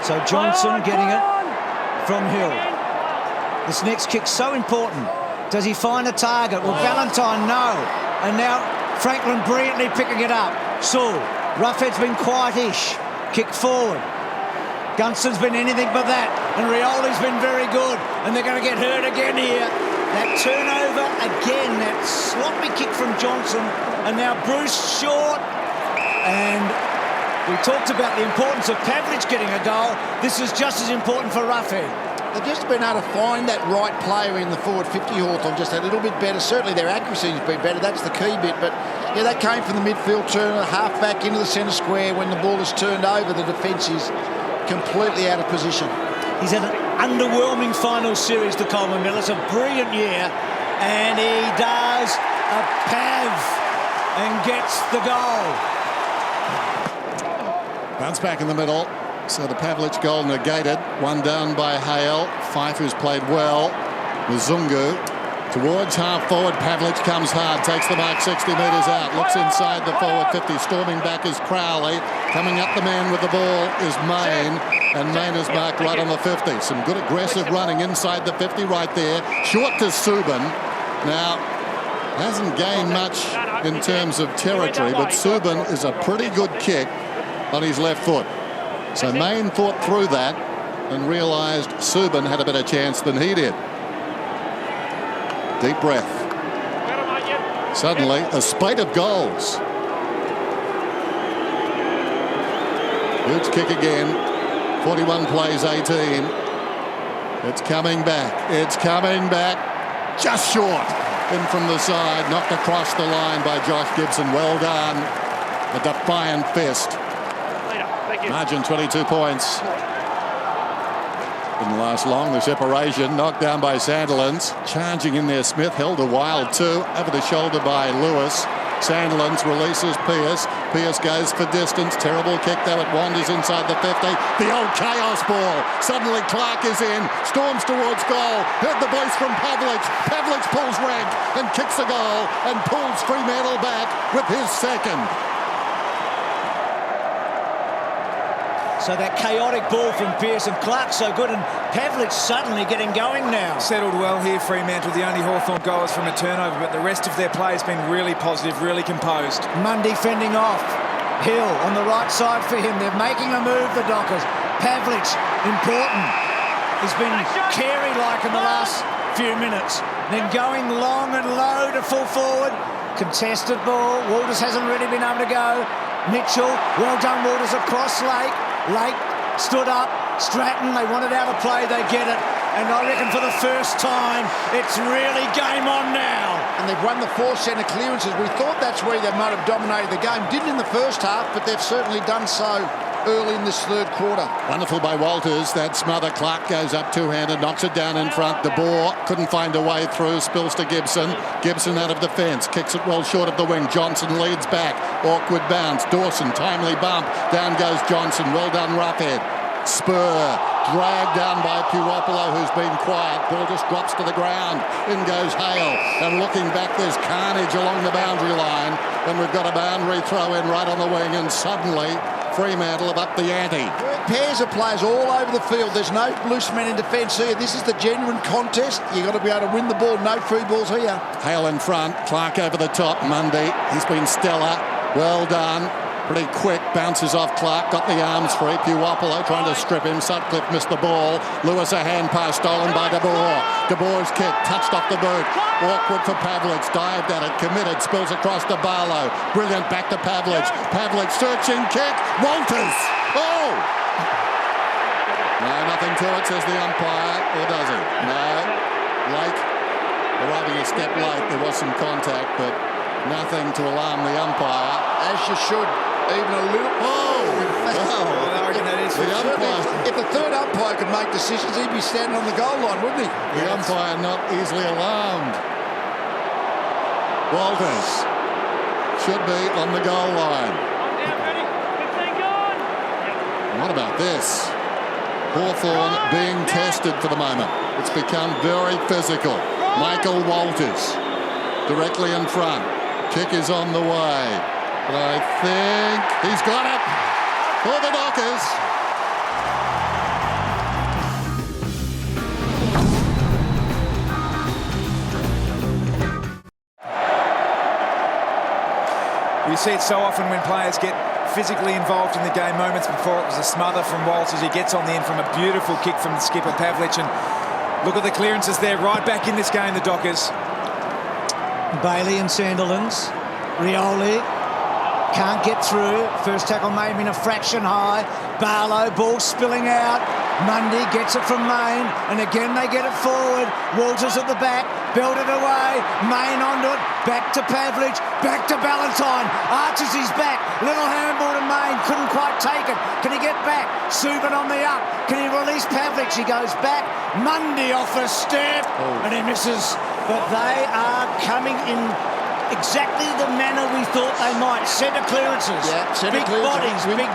So Johnson getting it from Hill. This next kick's so important. Does he find a target? Well, Valentine, no. And now Franklin brilliantly picking it up. Saul, Roughhead's been quiet-ish. Kick forward. Gunston's been anything but that. And Rioli's been very good. And they're going to get hurt again here. That turnover again, that sloppy kick from Johnson. And now Bruce short. And we talked about the importance of Pavlich getting a goal. This is just as important for Roughhead. They've just been able to find that right player in the forward 50, Hawthorn, just a little bit better. Certainly their accuracy has been better, that's the key bit. But yeah, that came from the midfield turn, half back into the centre square. When the ball is turned over, the defence is completely out of position. He's had an underwhelming final series to Coleman Miller's a brilliant year, and he does a pav and gets the goal. Bounce back in the middle. So the Pavlich goal negated. One down by Hale. Fife, who's played well. Mzungu towards half forward. Pavlich comes hard. Takes the mark 60 metres out. Looks inside the forward 50. Storming back is Crowley. Coming up the man with the ball is Main. And Main is marked right on the 50. Some good aggressive running inside the 50 right there. Short to Subin. Now, hasn't gained much in terms of territory, but Subin is a pretty good kick on his left foot. So Main thought through that and realised Subin had a better chance than he did. Deep breath. Suddenly, a spate of goals. Huge kick again. 41 plays 18. It's coming back. It's coming back. Just short. In from the side. Knocked across the line by Josh Gibson. Well done. A defiant fist. Margin 22 points. Didn't last long, the separation. Knocked down by Sandilands. Charging in there, Smith held a wild two. Over the shoulder by Lewis. Sandilands releases Pearce. Pearce goes for distance. Terrible kick though, it wanders inside the 50. The old chaos ball. Suddenly Clark is in. Storms towards goal. Heard the voice from Pavlich. Pavlich pulls rank and kicks a goal and pulls Fremantle back with his second. So that chaotic ball from Pearce and Clark so good, and Pavlich suddenly getting going now. Settled well here, Fremantle. The only Hawthorn goal is from a turnover, but the rest of their play has been really positive, really composed. Mundy fending off. Hill on the right side for him. They're making a move, the Dockers. Pavlich, important. He's been Carey-like in the last few minutes. Then going long and low to full forward. Contested ball. Walters hasn't really been able to go. Mitchell, well done Walters across Lake. Lake stood up. Stratton, they wanted out of play, they get it. And I reckon for the first time, it's really game on now. And they've won the 4 centre clearances. We thought that's where they might have dominated the game. Didn't in the first half, but they've certainly done so early in this third quarter. Wonderful by Walters. That smother. Clark goes up two-handed, knocks it down in front. De Boer couldn't find a way through, spills to Gibson. Gibson out of defence, kicks it well short of the wing. Johnson leads back. Awkward bounce. Dawson, timely bump. Down goes Johnson. Well done, Roughhead. Spur, dragged down by Puopolo, who's been quiet. Ball just drops to the ground. In goes Hale. And looking back, there's carnage along the boundary line. And we've got a boundary throw in right on the wing, and suddenly Fremantle have upped the ante. Pairs of players all over the field. There's no loose men in defence here. This is the genuine contest. You've got to be able to win the ball. No free balls here. Hale in front. Clark over the top. Mundy. He's been stellar. Well done. Pretty quick. Bounces off Clark. Got the arms free. Puopolo trying to strip him. Sutcliffe missed the ball. Lewis a hand pass stolen by De Boer. De Boer's kick. Touched off the boot. Awkward for Pavlich. Dived at it. Committed. Spills across to Barlow. Brilliant. Back to Pavlich. Pavlich searching kick. Walters. Oh! No, nothing to it, says the umpire. Or does he? No. Lake arriving a step late. There was some contact, but nothing to alarm the umpire. As you should. Even a little. If the third umpire could make decisions, he'd be standing on the goal line, wouldn't he? The umpire not easily alarmed. Walters should be on the goal line. What about this? Hawthorn being tested for the moment. It's become very physical. Michael Walters directly in front. Kick is on the way. But I think he's got it for the Dockers. You see it so often when players get physically involved in the game. Moments before it was a smother from Walsh as he gets on the end from a beautiful kick from the skipper Pavlich. And look at the clearances there, right back in this game, the Dockers. Bailey and Sandilands. Rioli can't get through. First tackle made in a fraction high. Barlow, ball spilling out. Mundy gets it from Main, and again they get it forward. Walters at the back, belted away. Main onto it, back to Pavlich, back to Ballantyne. Arches his back, little handball to Main, couldn't quite take it. Can he get back? Subin on the up. Can he release Pavlich? He goes back. Mundy off a step, and he misses. But they are coming in exactly the manner we thought they might. Centre clearances, big bodies. Win the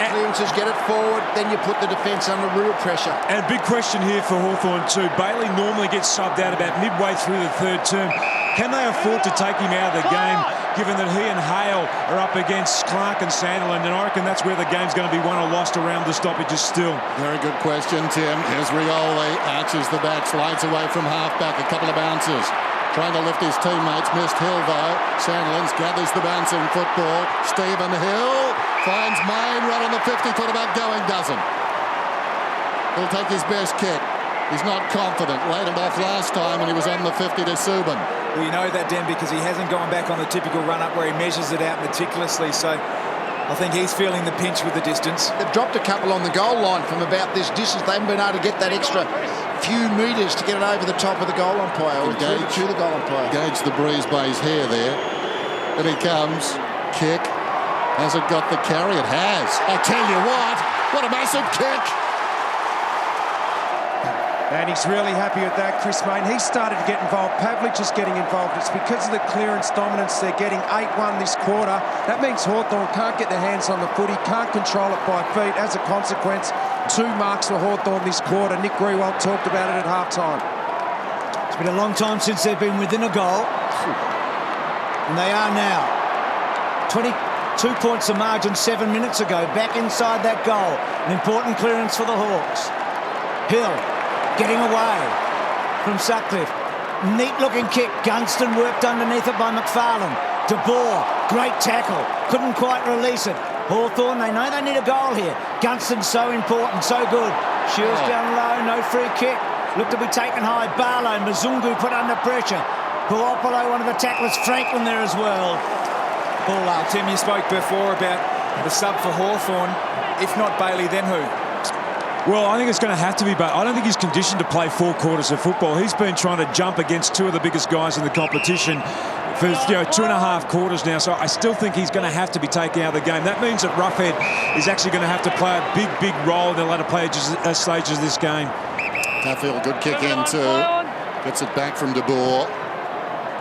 clearances, get it forward, then you put the defence under real pressure. And a big question here for Hawthorn too. Bailey normally gets subbed out about midway through the third term. Can they afford to take him out of the game, given that he and Hale are up against Clark and Sandiland? And I reckon that's where the game's going to be won or lost around the stoppages still. Very good question, Tim. Here's Rioli, arches the back, slides away from half-back, a couple of bounces. Trying to lift his teammates, missed Hill though. Sandilands gathers the bouncing football. Stephen Hill finds Main right on the 50, thought about going, doesn't. He'll take his best kick. He's not confident. Laid it off last time when he was on the 50 to Subin. Well, you know that, Dan, because he hasn't gone back on the typical run-up where he measures it out meticulously, so I think he's feeling the pinch with the distance. They've dropped a couple on the goal line from about this distance. They haven't been able to get that extra few metres to get it over the top of the goal umpire or to the goal umpire. Gauge the breeze by his hair there. And he comes. Kick. Has it got the carry? It has. I tell you what a massive kick. And he's really happy with that, Chris Main. He started to get involved. Pavlich is getting involved. It's because of the clearance dominance. They're getting 8-1 this quarter. That means Hawthorn can't get their hands on the footy, can't control it by feet. As a consequence, 2 marks for Hawthorn this quarter. Nick Grewald talked about it at half-time. It's been a long time since they've been within a goal. And they are now. 22 points of margin 7 minutes ago. Back inside that goal. An important clearance for the Hawks. Hill getting away from Sutcliffe. Neat looking kick. Gunston worked underneath it by McFarlane. De Boer, great tackle. Couldn't quite release it. Hawthorn, they know they need a goal here. Gunston's so important, so good. Shields down low, no free kick. Looked to be taken high. Barlow, Mzungu put under pressure. Puopolo, one of the tacklers. Franklin there as well. Ball up. Tim, you spoke before about the sub for Hawthorn. If not Bailey, then who? Well, I think it's going to have to be, but I don't think he's conditioned to play 4 quarters of football. He's been trying to jump against 2 of the biggest guys in the competition for 2.5 quarters now, so I still think he's going to have to be taken out of the game. That means that Roughhead is actually going to have to play a big role in the latter stages of this game. Duffield, good kick in too. Gets it back from De Boer.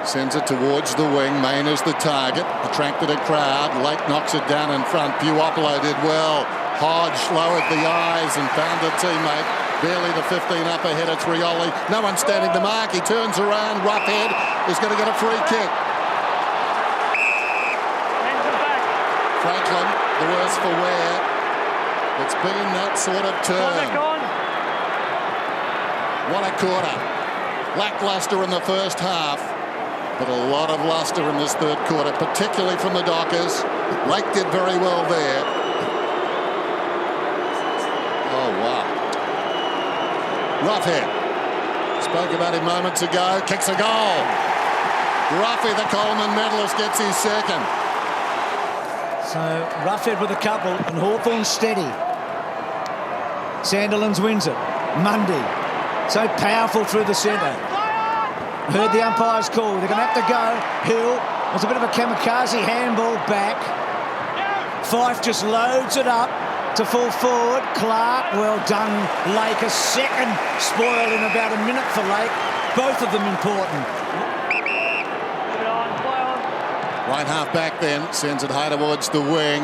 Sends it towards the wing. Main is the target. Attracted a crowd. Lake knocks it down in front. Puopolo did well. Hodge lowered the eyes and found a teammate. Barely the 15 up ahead. It's Rioli. No one standing the mark. He turns around. Roughhead is going to get a free kick. Franklin, the worse for wear. It's been that sort of turn. What a quarter. Lacklustre in the first half, but a lot of lustre in this third quarter, particularly from the Dockers. Lake did very well there. Oh, wow. Roughhead. Spoke about him moments ago. Kicks a goal. Ruffy, the Coleman medalist, gets his second. So Roughhead with a couple and Hawthorn steady. Sandilands wins it. Mundy. So powerful through the centre. Heard the umpire's call. They're going to have to go. Hill. There's a bit of a kamikaze handball back. Fife just loads it up to fall forward. Clark, well done. Lake, a second spoil in about a minute for Lake. Both of them important. Right half back then, sends it high towards the wing.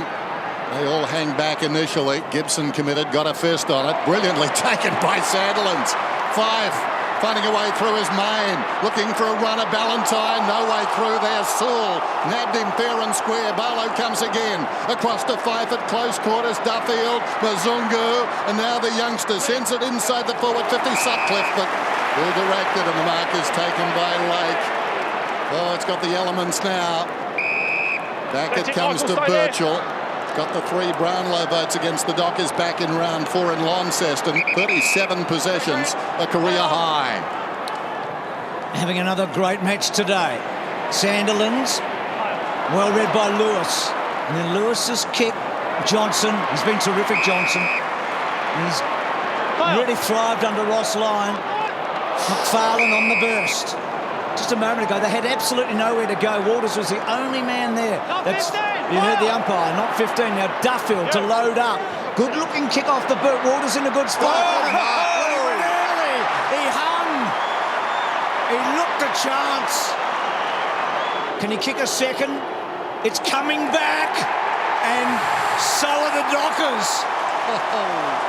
They all hang back initially. Gibson committed, got a fist on it. Brilliantly taken by Sandilands. Fife finding a way through his Main. Looking for a runner. Ballantyne, no way through there. Sewell nabbed him fair and square. Barlow comes again. Across to Fife at close quarters. Duffield, Mzungu, and now the youngster sends it inside the forward 50. Sutcliffe, but ill directed, and the mark is taken by Lake. Oh, it's got the elements now. Back That's it it, comes to Michael, stay there. Birchall. Got the 3 Brownlow votes against the Dockers back in round 4 in Launceston. 37 possessions, a career high. Having another great match today. Sandilands, well read by Lewis. And then Lewis's kick, Johnson. He's been terrific, Johnson. He's really thrived under Ross Lyon. McFarlane on the burst. Just a moment ago, they had absolutely nowhere to go. Walters was the only man there. You heard the umpire, not 15. Now Duffield to load up. Good-looking kick off the boot. Walters in a good spot. He went early. He hung. He looked a chance. Can he kick a second? It's coming back. And so are the Dockers.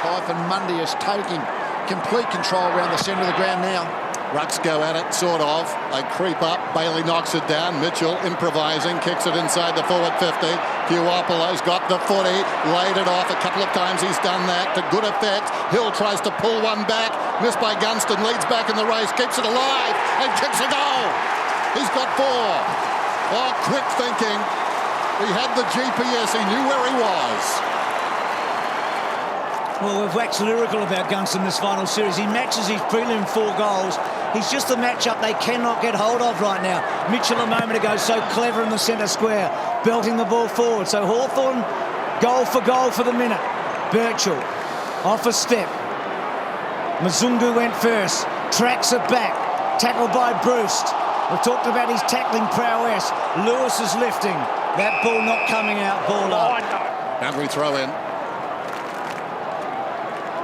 Python Mundy is taking complete control around the centre of the ground now. Rucks go at it, sort of. They creep up. Bailey knocks it down. Mitchell improvising, kicks it inside the forward 50. Puopolo's got the footy, laid it off a couple of times. He's done that to good effect. Hill tries to pull one back. Missed by Gunston. Leads back in the race. Keeps it alive and kicks a goal. He's got 4. Oh, quick thinking. He had the GPS. He knew where he was. Well, we've waxed lyrical about Gunston this final series. He matches his prelim 4 goals. He's just the matchup they cannot get hold of right now. Mitchell a moment ago, so clever in the centre square, belting the ball forward. So Hawthorn, goal for the minute. Birchall, off a step. Mzungu went first, tracks it back, tackled by Bruce. We've talked about his tackling prowess. Lewis is lifting. That ball not coming out, ball up. Boundary throw in.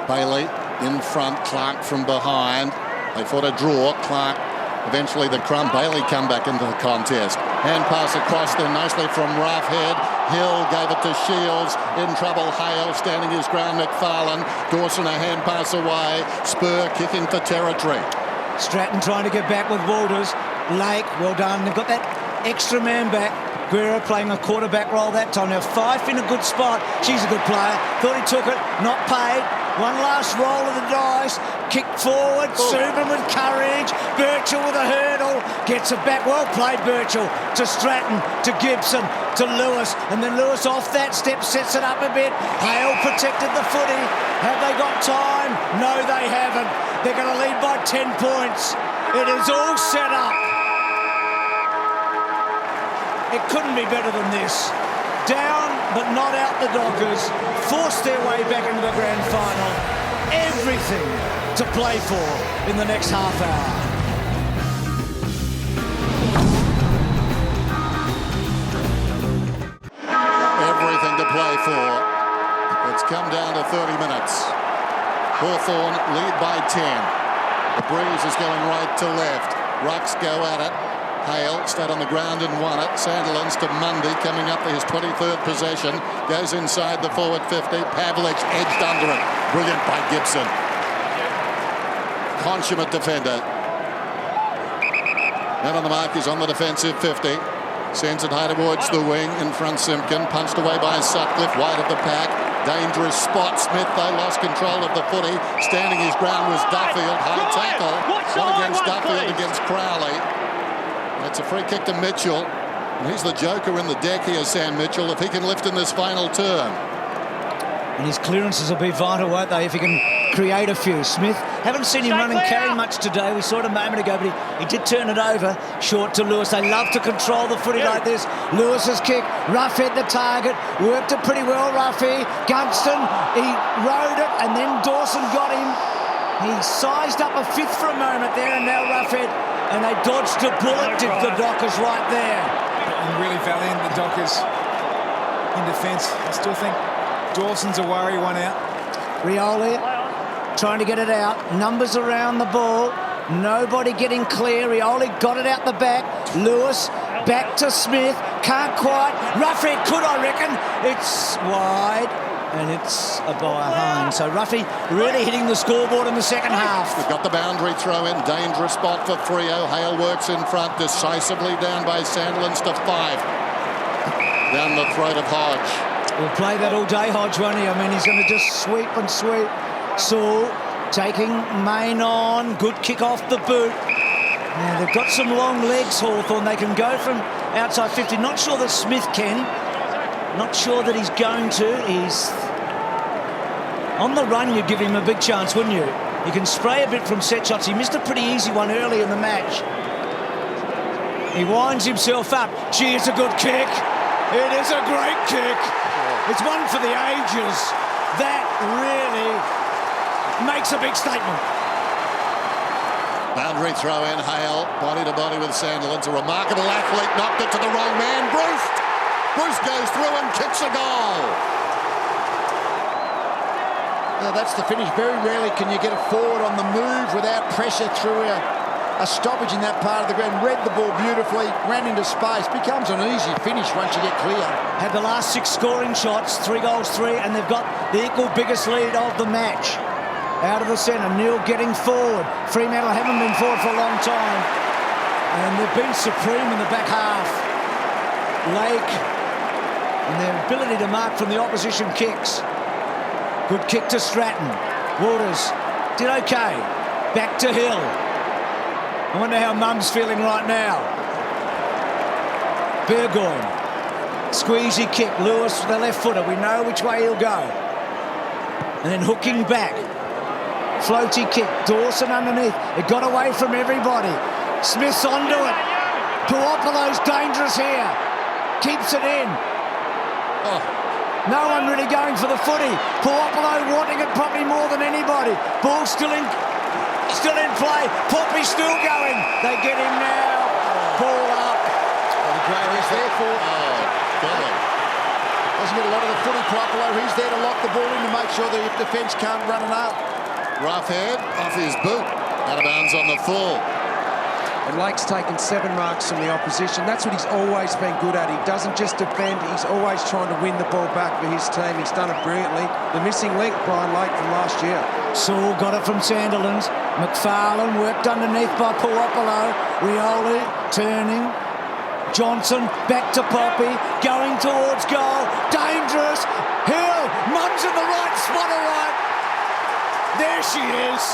Bailey in front, Clark from behind. They fought a draw. Clark eventually the crumb. Bailey come back into the contest. Hand pass across there nicely from Roughhead. Hill gave it to Shields. In trouble, Hale standing his ground. McFarlane. Dawson a hand pass away. Spur kicking for territory. Stratton trying to get back with Walters. Lake, well done. They've got that extra man back. Guerra playing a quarterback role that time. Now Fife in a good spot. She's a good player. Thought he took it. Not paid. One last roll of the dice. Kick forward. Subin with courage. Birchall with a hurdle. Gets it back. Well played, Birchall. To Stratton. To Gibson. To Lewis. And then Lewis off that step sets it up a bit. Hale protected the footy. Have they got time? No, they haven't. They're going to lead by 10 points. It is all set up. It couldn't be better than this. Down, but not out the Dockers. Forced their way back into the grand final. Everything to play for in the next half hour. Everything to play for. It's come down to 30 minutes. Hawthorn lead by 10. The breeze is going right to left. Rucks go at it. Hale stayed on the ground and won it. Sandilands to Mundy coming up to his 23rd possession. Goes inside the forward 50. Pavlich edged under it. Brilliant by Gibson. Consummate defender. Man on the mark is on the defensive 50. Sends it high towards the wing. In front Simpkin. Punched away by Sutcliffe. Wide of the pack. Dangerous spot. Smith though lost control of the footy. Standing his ground was Duffield. High tackle. Not against Duffield, against Crowley. It's a free kick to Mitchell. And he's the joker in the deck here, Sam Mitchell, if he can lift in this final term. And his clearances will be vital, won't they, if he can create a few. Smith, haven't seen him run and carry much today. We saw it a moment ago, but he did turn it over. Short to Lewis. They love to control the footy like this. Lewis's kick. Roughhead the target. Worked it pretty well, Ruffy. Gunston, he rode it, and then Dawson got him. He sized up a fifth for a moment there, and now Roughhead. And they dodged a bullet, did the Dockers right there. And really valiant, the Dockers in defence. I still think Dawson's a worry, one out. Rioli trying to get it out. Numbers around the ball. Nobody getting clear. Rioli got it out the back. Lewis back to Smith. Can't quite. Roughhead could, I reckon. It's wide. And it's a by Hine. So Ruffy really hitting the scoreboard in the second half. We've got the boundary throw in. Dangerous spot for Freo. Hale works in front. Decisively down by Sandilands to 5. Down the throat of Hodge. We'll play that all day, Hodge, won't he? I mean, he's going to just sweep and sweep. Saul taking Main on. Good kick off the boot. Now, they've got some long legs, Hawthorn. They can go from outside 50. Not sure that Smith can. Not sure that he's going to. He's on the run. You'd give him a big chance, wouldn't you? He can spray a bit from set shots. He missed a pretty easy one early in the match. He winds himself up. Gee, it's a good kick. It is a great kick. It's one for the ages. That really makes a big statement. Boundary throw in, Hale, body to body with Sandilands. A remarkable athlete, knocked it to the wrong man. Bruce goes through and kicks a goal. Now that's the finish. Very rarely can you get a forward on the move without pressure through a stoppage in that part of the ground. Read the ball beautifully, ran into space. Becomes an easy finish once you get clear. Had the last 6 scoring shots, 3 goals, 3, and they've got the equal biggest lead of the match. Out of the centre, Neil getting forward. Fremantle haven't been forward for a long time, and they've been supreme in the back half. Lake and their ability to mark from the opposition kicks. Good kick to Stratton. Waters did okay. Back to Hill. I wonder how Mum's feeling right now. Burgoyne. Squeezy kick. Lewis, the left footer. We know which way he'll go. And then hooking back. Floaty kick. Dawson underneath. It got away from everybody. Smith's onto it. Puopolo's dangerous here. Keeps it in. Oh. No one really going for the footy. Puopolo wanting it probably more than anybody. Ball still in play. Poppy still going. They get him now. Ball up. He's there for. Doesn't get a lot of the footy, Puopolo. He's there to lock the ball in to make sure the defence can't run it up. Rough head off his boot. Out of bounds on the full. And Lake's taken 7 marks from the opposition. That's what he's always been good at. He doesn't just defend, he's always trying to win the ball back for his team. He's done it brilliantly. The missing link, Brian Lake, from last year. Saul got it from Sandilands. McFarlane worked underneath by Puopolo. Rioli turning. Johnson back to Poppy. Going towards goal. Dangerous. Hill. Mum's in the right spot, all right. There she is.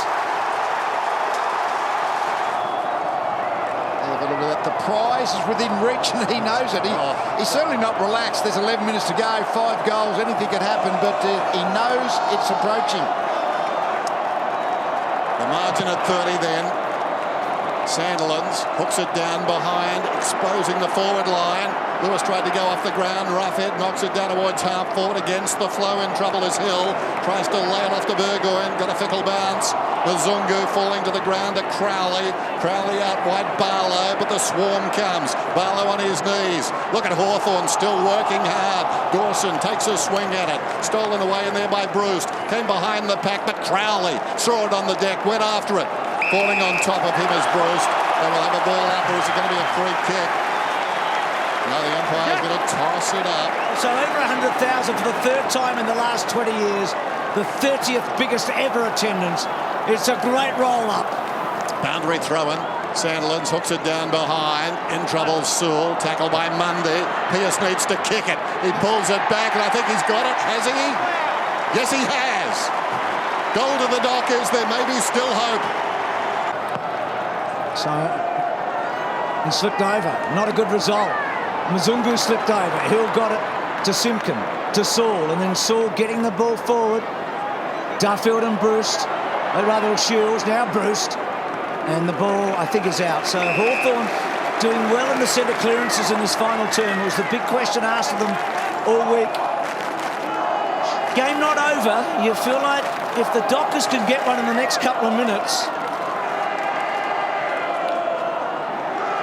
The prize is within reach and he knows it. He's certainly not relaxed. There's 11 minutes to go, 5 goals, anything could happen, but he knows it's approaching. The margin at 30 then. Sandilands hooks it down behind, exposing the forward line. Lewis tried to go off the ground. Roughhead knocks it down towards half forward. Against the flow, in trouble is Hill. Tries to lay it off to Burgoyne. Got a fickle bounce. Mazungu falling to the ground to Crowley. Crowley out wide Barlow, but the swarm comes. Barlow on his knees. Look at Hawthorn still working hard. Dawson takes a swing at it. Stolen away in there by Bruce. Came behind the pack, but Crowley saw it on the deck, went after it. Falling on top of him is Bruce. They will have a ball up, or is it going to be a free kick? No, the umpire's going to toss it up. So over 100,000 for the 3rd time in the last 20 years. The 30th biggest ever attendance. It's a great roll-up. Boundary throw-in. Sandilands hooks it down behind. In trouble, Sewell. Tackled by Mundy. Pearce needs to kick it. He pulls it back, and I think he's got it. Has he? Yes, he has. Goal to the Dockers. There may be still hope. So he slipped over. Not a good result. Mzungu slipped over. Hill got it to Simpkin, to Saul, and then Saul getting the ball forward. Duffield and Bruce. Rather Shields, now Bruce. And the ball, I think, is out. So Hawthorn doing well in the centre clearances in this final term. It was the big question asked of them all week. Game not over. You feel like if the Dockers can get one in the next couple of minutes,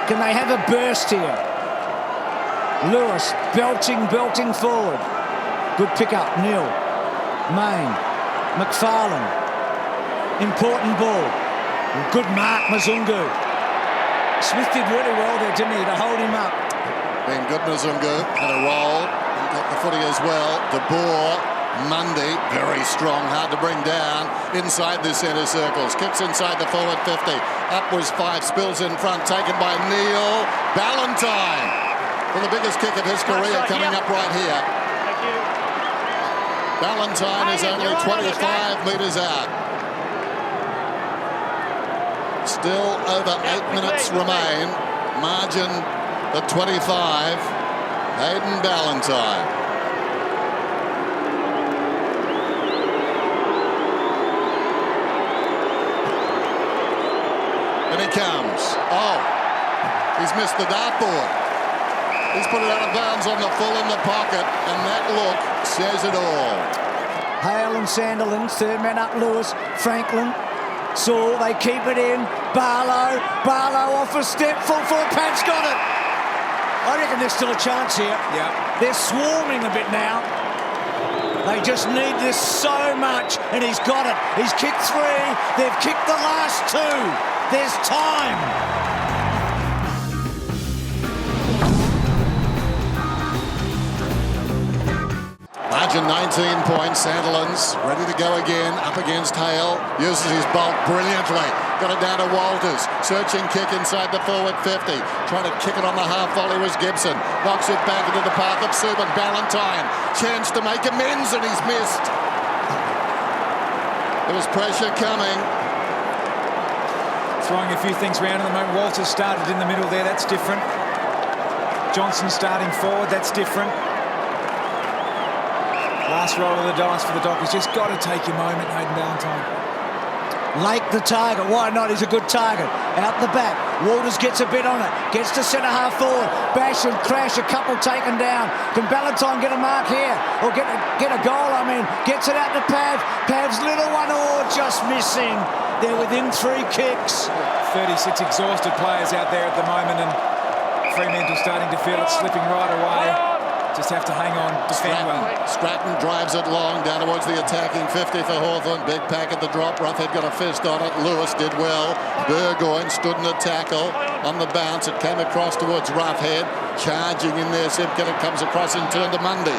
can they have a burst here? Lewis belting forward. Good pick-up, Neil. Main. McFarlane. Important ball. Good mark, Mazungu. Smith did really well there, didn't he, to hold him up. Been good, Mazungu. Had a roll. Got the footy as well. De Boer. Mundy, very strong, hard to bring down. Inside the centre circles. Kicks inside the forward 50. Up was 5. Spills in front. Taken by Neil. Ballantyne. For the biggest kick of his career coming up right here. Thank you. Ballantyne is only 25 metres out. Still over 8 minutes remain. Margin at 25. Hayden Ballantyne. And he comes. Oh, he's missed the dartboard. He's put it out of bounds on the full in the pocket, and that look says it all. Hale and Sandilands, third man up, Lewis, Franklin, Saul, they keep it in, Barlow off a step, full forward, Pat's got it. I reckon there's still a chance here. Yeah. They're swarming a bit now. They just need this so much, and he's got it. He's kicked 3, they've kicked the last 2. There's time. Margin 19 points. Sandilands ready to go again up against Hale. Uses his bulk brilliantly. Got it down to Walters. Searching kick inside the forward 50. Trying to kick it on the half volley was Gibson. Knocks it back into the path of Subin. Ballantyne. Chance to make amends and he's missed. There was pressure coming. Throwing a few things around at the moment. Walters started in the middle there. That's different. Johnson starting forward. That's different. Last roll of the dice for the Dockers. Just got to take your moment, Hayden Ballantyne. Lake the target. Why not? He's a good target. Out the back. Walters gets a bit on it. Gets to centre half forward. Bash and crash. A couple taken down. Can Ballantyne get a mark here? Or get a goal, I mean. Gets it out to Pav. Pav's little one just missing. They're within 3 kicks. 36 exhausted players out there at the moment, and Fremantle starting to feel it slipping right away. Just have to hang on, defend well. Stratton drives it long down towards the attacking 50 for Hawthorn. Big pack at the drop. Roughhead got a fist on it. Lewis did well. Burgoyne stood in the tackle. On the bounce, it came across towards Roughhead. Charging in there, Simpkin. It comes across and turned to Mundy.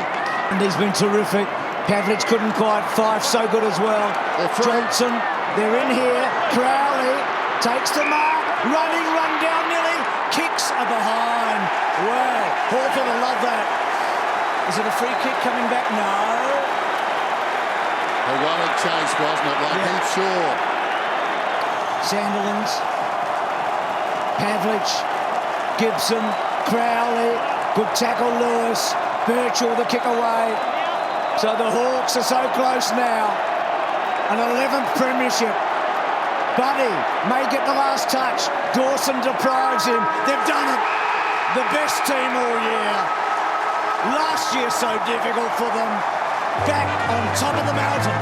And he's been terrific. Pavlich couldn't quite. Fife so good as well. Johnson, they're in here. Crowley takes the mark. Run down nearly. Kicks are behind. Wow, Hawthorn will love that. Is it a free kick coming back? No. A wanted chase, wasn't it? Like Heath Shaw. Sandilands, Pavlich, Gibson, Crowley, good tackle Lewis, Birchall the kick away. So the Hawks are so close now. An 11th premiership. Buddy may get the last touch. Dawson deprives him. They've done it. The best team all year. Last year so difficult for them. Back on top of the mountain.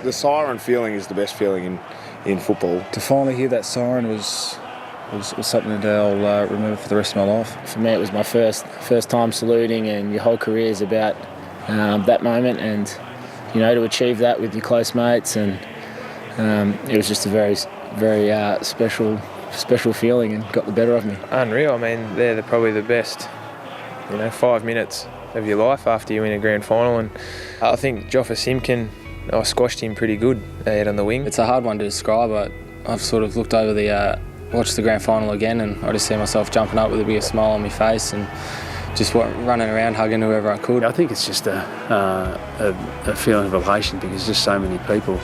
The siren feeling is the best feeling in football. To finally hear that siren was something that I'll remember for the rest of my life. For me, it was my first time saluting, and your whole career is about that moment, and to achieve that with your close mates, and it was just a very, very special feeling, and got the better of me. Unreal. I mean, they're probably the best 5 minutes of your life after you win a grand final, and I think Joffa Simpkin, I squashed him pretty good out on the wing. It's a hard one to describe, but I've sort of looked over watched the grand final again, and I just see myself jumping up with a big smile on my face and just running around hugging whoever I could. I think it's just a feeling of elation, because just so many people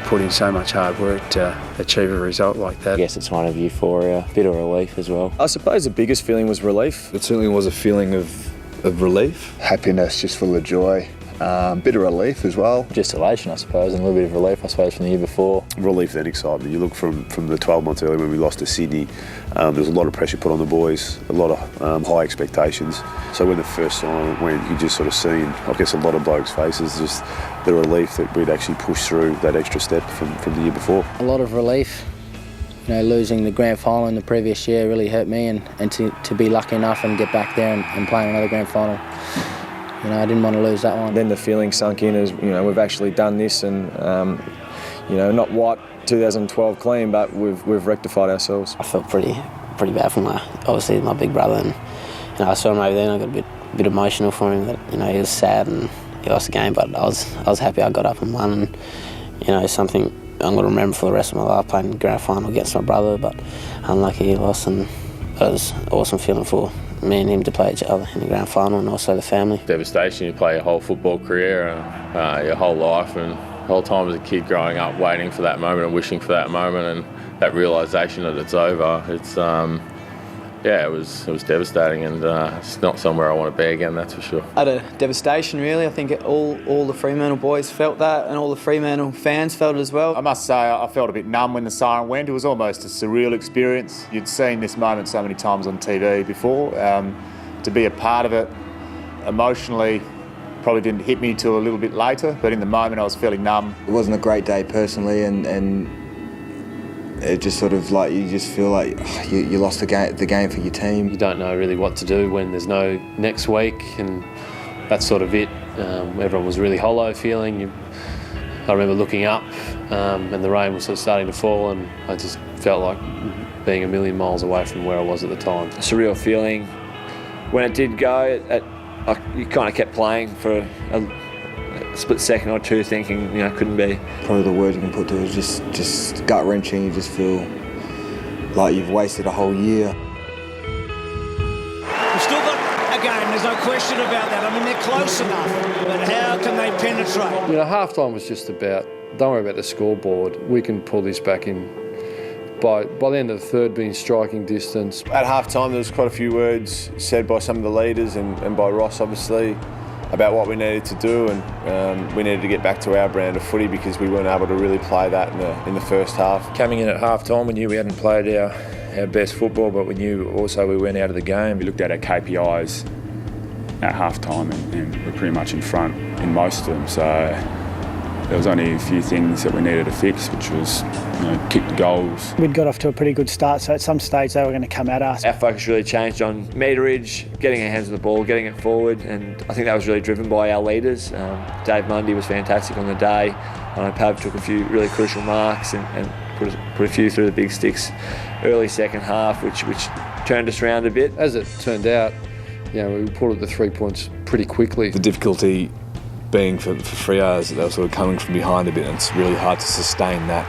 put in so much hard work to achieve a result like that. I guess it's one of euphoria, a bit of relief as well. I suppose the biggest feeling was relief. It certainly was a feeling of relief. Happiness, just full of joy. Bit of relief as well. Just elation, I suppose, and a little bit of relief, I suppose, from the year before. Relief and excitement. You look from the 12 months earlier when we lost to Sydney, there was a lot of pressure put on the boys, a lot of high expectations. So when the first sign went, you just sort of seen, I guess, a lot of blokes' faces, just the relief that we'd actually pushed through that extra step from the year before. A lot of relief. Losing the grand final in the previous year really hurt me, and to be lucky enough and get back there and play another grand final. I didn't want to lose that one. Then the feeling sunk in as, we've actually done this, and, not wiped 2012 clean, but we've rectified ourselves. I felt pretty bad for obviously my big brother, and I saw him over there, and I got a bit emotional for him. That he was sad and he lost the game, but I was happy I got up and won, and something I'm going to remember for the rest of my life, playing grand final against my brother. But unlucky he lost, and it was an awesome feeling for me and him to play each other in the grand final, and also the family. Devastation. You play your whole football career, your whole life, and the whole time as a kid growing up, waiting for that moment and wishing for that moment, and that realisation that it's over. It's it was devastating, and it's not somewhere I want to be again, that's for sure. Utter devastation, really. I think all the Fremantle boys felt that, and all the Fremantle fans felt it as well. I must say, I felt a bit numb when the siren went. It was almost a surreal experience. You'd seen this moment so many times on TV before. To be a part of it emotionally probably didn't hit me till a little bit later, but in the moment I was fairly numb. It wasn't a great day personally, and it just sort of like, you just feel like you lost the game for your team. You don't know really what to do when there's no next week, and that's sort of it. Everyone was really hollow feeling. I remember looking up and the rain was sort of starting to fall, and I just felt like being a million miles away from where I was at the time. A surreal feeling. When it did go, you kind of kept playing for a split second or two, thinking, couldn't be. Probably the word you can put to it is just gut-wrenching. You just feel like you've wasted a whole year. We've still got a game, there's no question about that. I mean, they're close enough, but how can they penetrate? Half-time was just about, don't worry about the scoreboard. We can pull this back in. By the end of the third, being striking distance. At half-time, there was quite a few words said by some of the leaders and by Ross, obviously, about what we needed to do, and we needed to get back to our brand of footy because we weren't able to really play that in the first half. Coming in at half-time, we knew we hadn't played our best football, but we knew also we went out of the game. We looked at our KPIs at half-time and we're pretty much in front in most of them, so there was only a few things that we needed to fix, which was kick the goals. We'd got off to a pretty good start, so at some stage they were going to come at us. Our focus really changed on meterage, getting our hands on the ball, getting it forward, and I think that was really driven by our leaders. Dave Mundy was fantastic on the day. I know Pav took a few really crucial marks and put a few through the big sticks early second half, which turned us around a bit. As it turned out, we pulled at the 3 points pretty quickly. The difficulty being for Freo is that they were sort of coming from behind a bit, and it's really hard to sustain that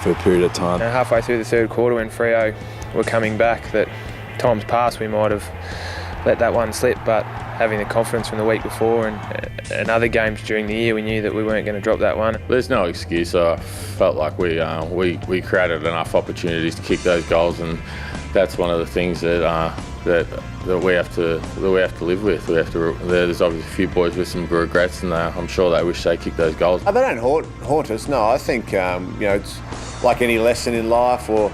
for a period of time. Halfway through the third quarter, when Freo were coming back, that times past we might have let that one slip, but having the confidence from the week before and other games during the year, we knew that we weren't going to drop that one. There's no excuse. I felt like we created enough opportunities to kick those goals, and that's one of the things that we have to live with. There's obviously a few boys with some regrets, and I'm sure they wish they kicked those goals. They don't haunt us. No, I think it's like any lesson in life or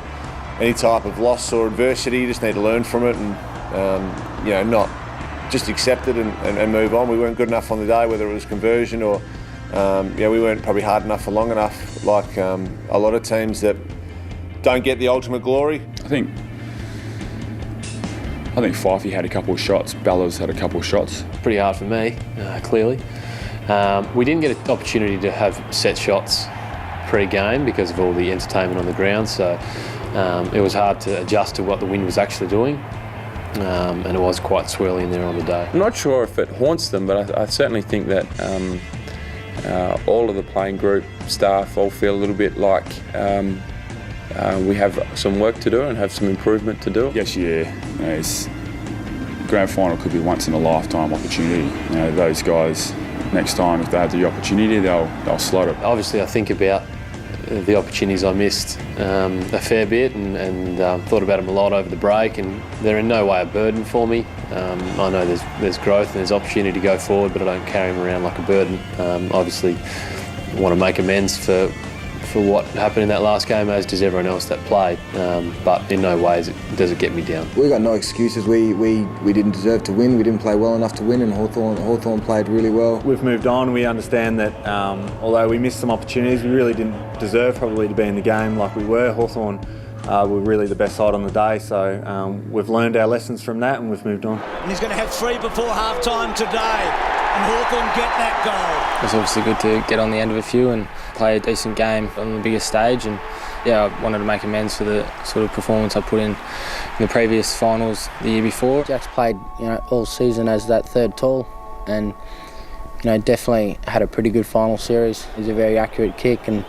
any type of loss or adversity. You just need to learn from it and not just accept it and move on. We weren't good enough on the day, whether it was conversion or we weren't probably hard enough for long enough. Like a lot of teams that don't get the ultimate glory. I think Fifey had a couple of shots, Bellas had a couple of shots. Pretty hard for me, clearly. We didn't get an opportunity to have set shots pre-game because of all the entertainment on the ground, so it was hard to adjust to what the wind was actually doing, and it was quite swirly in there on the day. I'm not sure if it haunts them, but I certainly think that all of the playing group staff all feel a little bit like we have some work to do and have some improvement to do. Yes, grand final could be once in a lifetime opportunity. Those guys, next time if they have the opportunity, they'll slot it. Obviously, I think about the opportunities I missed a fair bit, and thought about them a lot over the break, and they're in no way a burden for me. I know there's growth and there's opportunity to go forward, but I don't carry them around like a burden. Obviously, I want to make amends for what happened in that last game, as does everyone else that played, but in no way does it get me down. We got no excuses. We didn't deserve to win. We didn't play well enough to win, and Hawthorn played really well. We've moved on. We understand that although we missed some opportunities, we really didn't deserve probably to be in the game like we were. Hawthorn were really the best side on the day, so we've learned our lessons from that and we've moved on. And he's going to have 3 before half-time today, and Hawthorn get that goal. It's obviously good to get on the end of a few and play a decent game on the biggest stage, and I wanted to make amends for the sort of performance I put in the previous finals the year before. Jack's played all season as that third tall, and definitely had a pretty good final series. He's a very accurate kick, and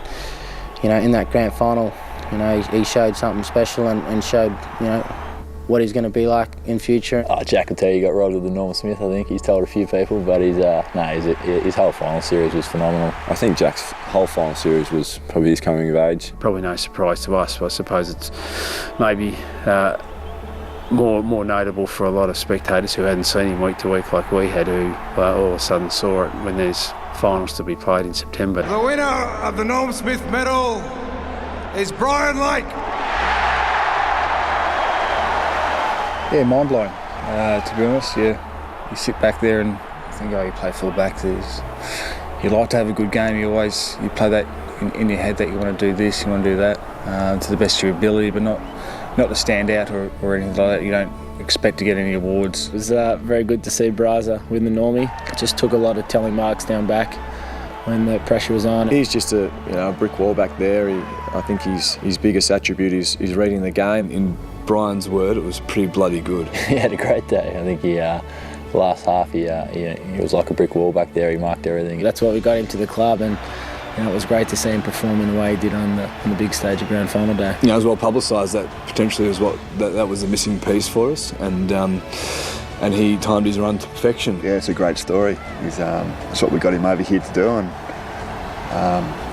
in that grand final he showed something special and showed what he's going to be like in future. Jack will tell you he got robbed of the Norm Smith, I think. He's told a few people, but his whole final series was phenomenal. I think Jack's whole final series was probably his coming of age. Probably no surprise to us, but I suppose it's maybe more notable for a lot of spectators who hadn't seen him week to week like we had, who all of a sudden saw it when there's finals to be played in September. The winner of the Norm Smith medal is Brian Lake. Yeah, mind blowing. To be honest, yeah, you sit back there and think, oh, you play full back. You like to have a good game. You play that in your head that you want to do this, you want to do that to the best of your ability, but not to stand out or anything like that. You don't expect to get any awards. It was very good to see Braza win the Normie. It just took a lot of telling marks down back when the pressure was on. He's just a brick wall back there. I think his biggest attribute is reading the game. In Brian's word, it was pretty bloody good. He had a great day. I think he last half he was like a brick wall back there. He marked everything. That's what we got him to the club, and it was great to see him perform in the way he did on the big stage of grand final day. It was well publicised that potentially was that was the missing piece for us, and he timed his run to perfection. Yeah, it's a great story. That's what we got him over here to do, and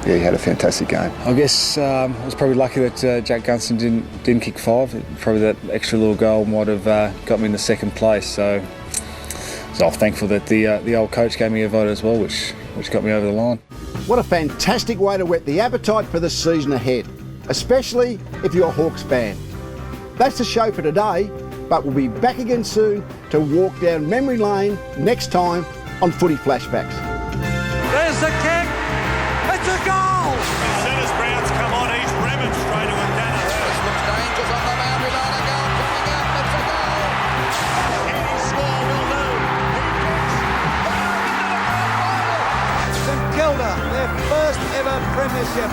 he had a fantastic game. I guess I was probably lucky that Jack Gunston didn't kick 5. Probably that extra little goal might have got me in the second place. So I'm thankful that the old coach gave me a vote as well, which got me over the line. What a fantastic way to whet the appetite for the season ahead, especially if you're a Hawks fan. That's the show for today, but we'll be back again soon to walk down memory lane next time on Footy Flashbacks. There's the kick. It's a goal. Centre's Brown's come on. He's remonstrating with Danaher. This looks dangerous on the boundary line. A goal coming up. It's a goal. Any score will do. St Kilda, their first ever premiership.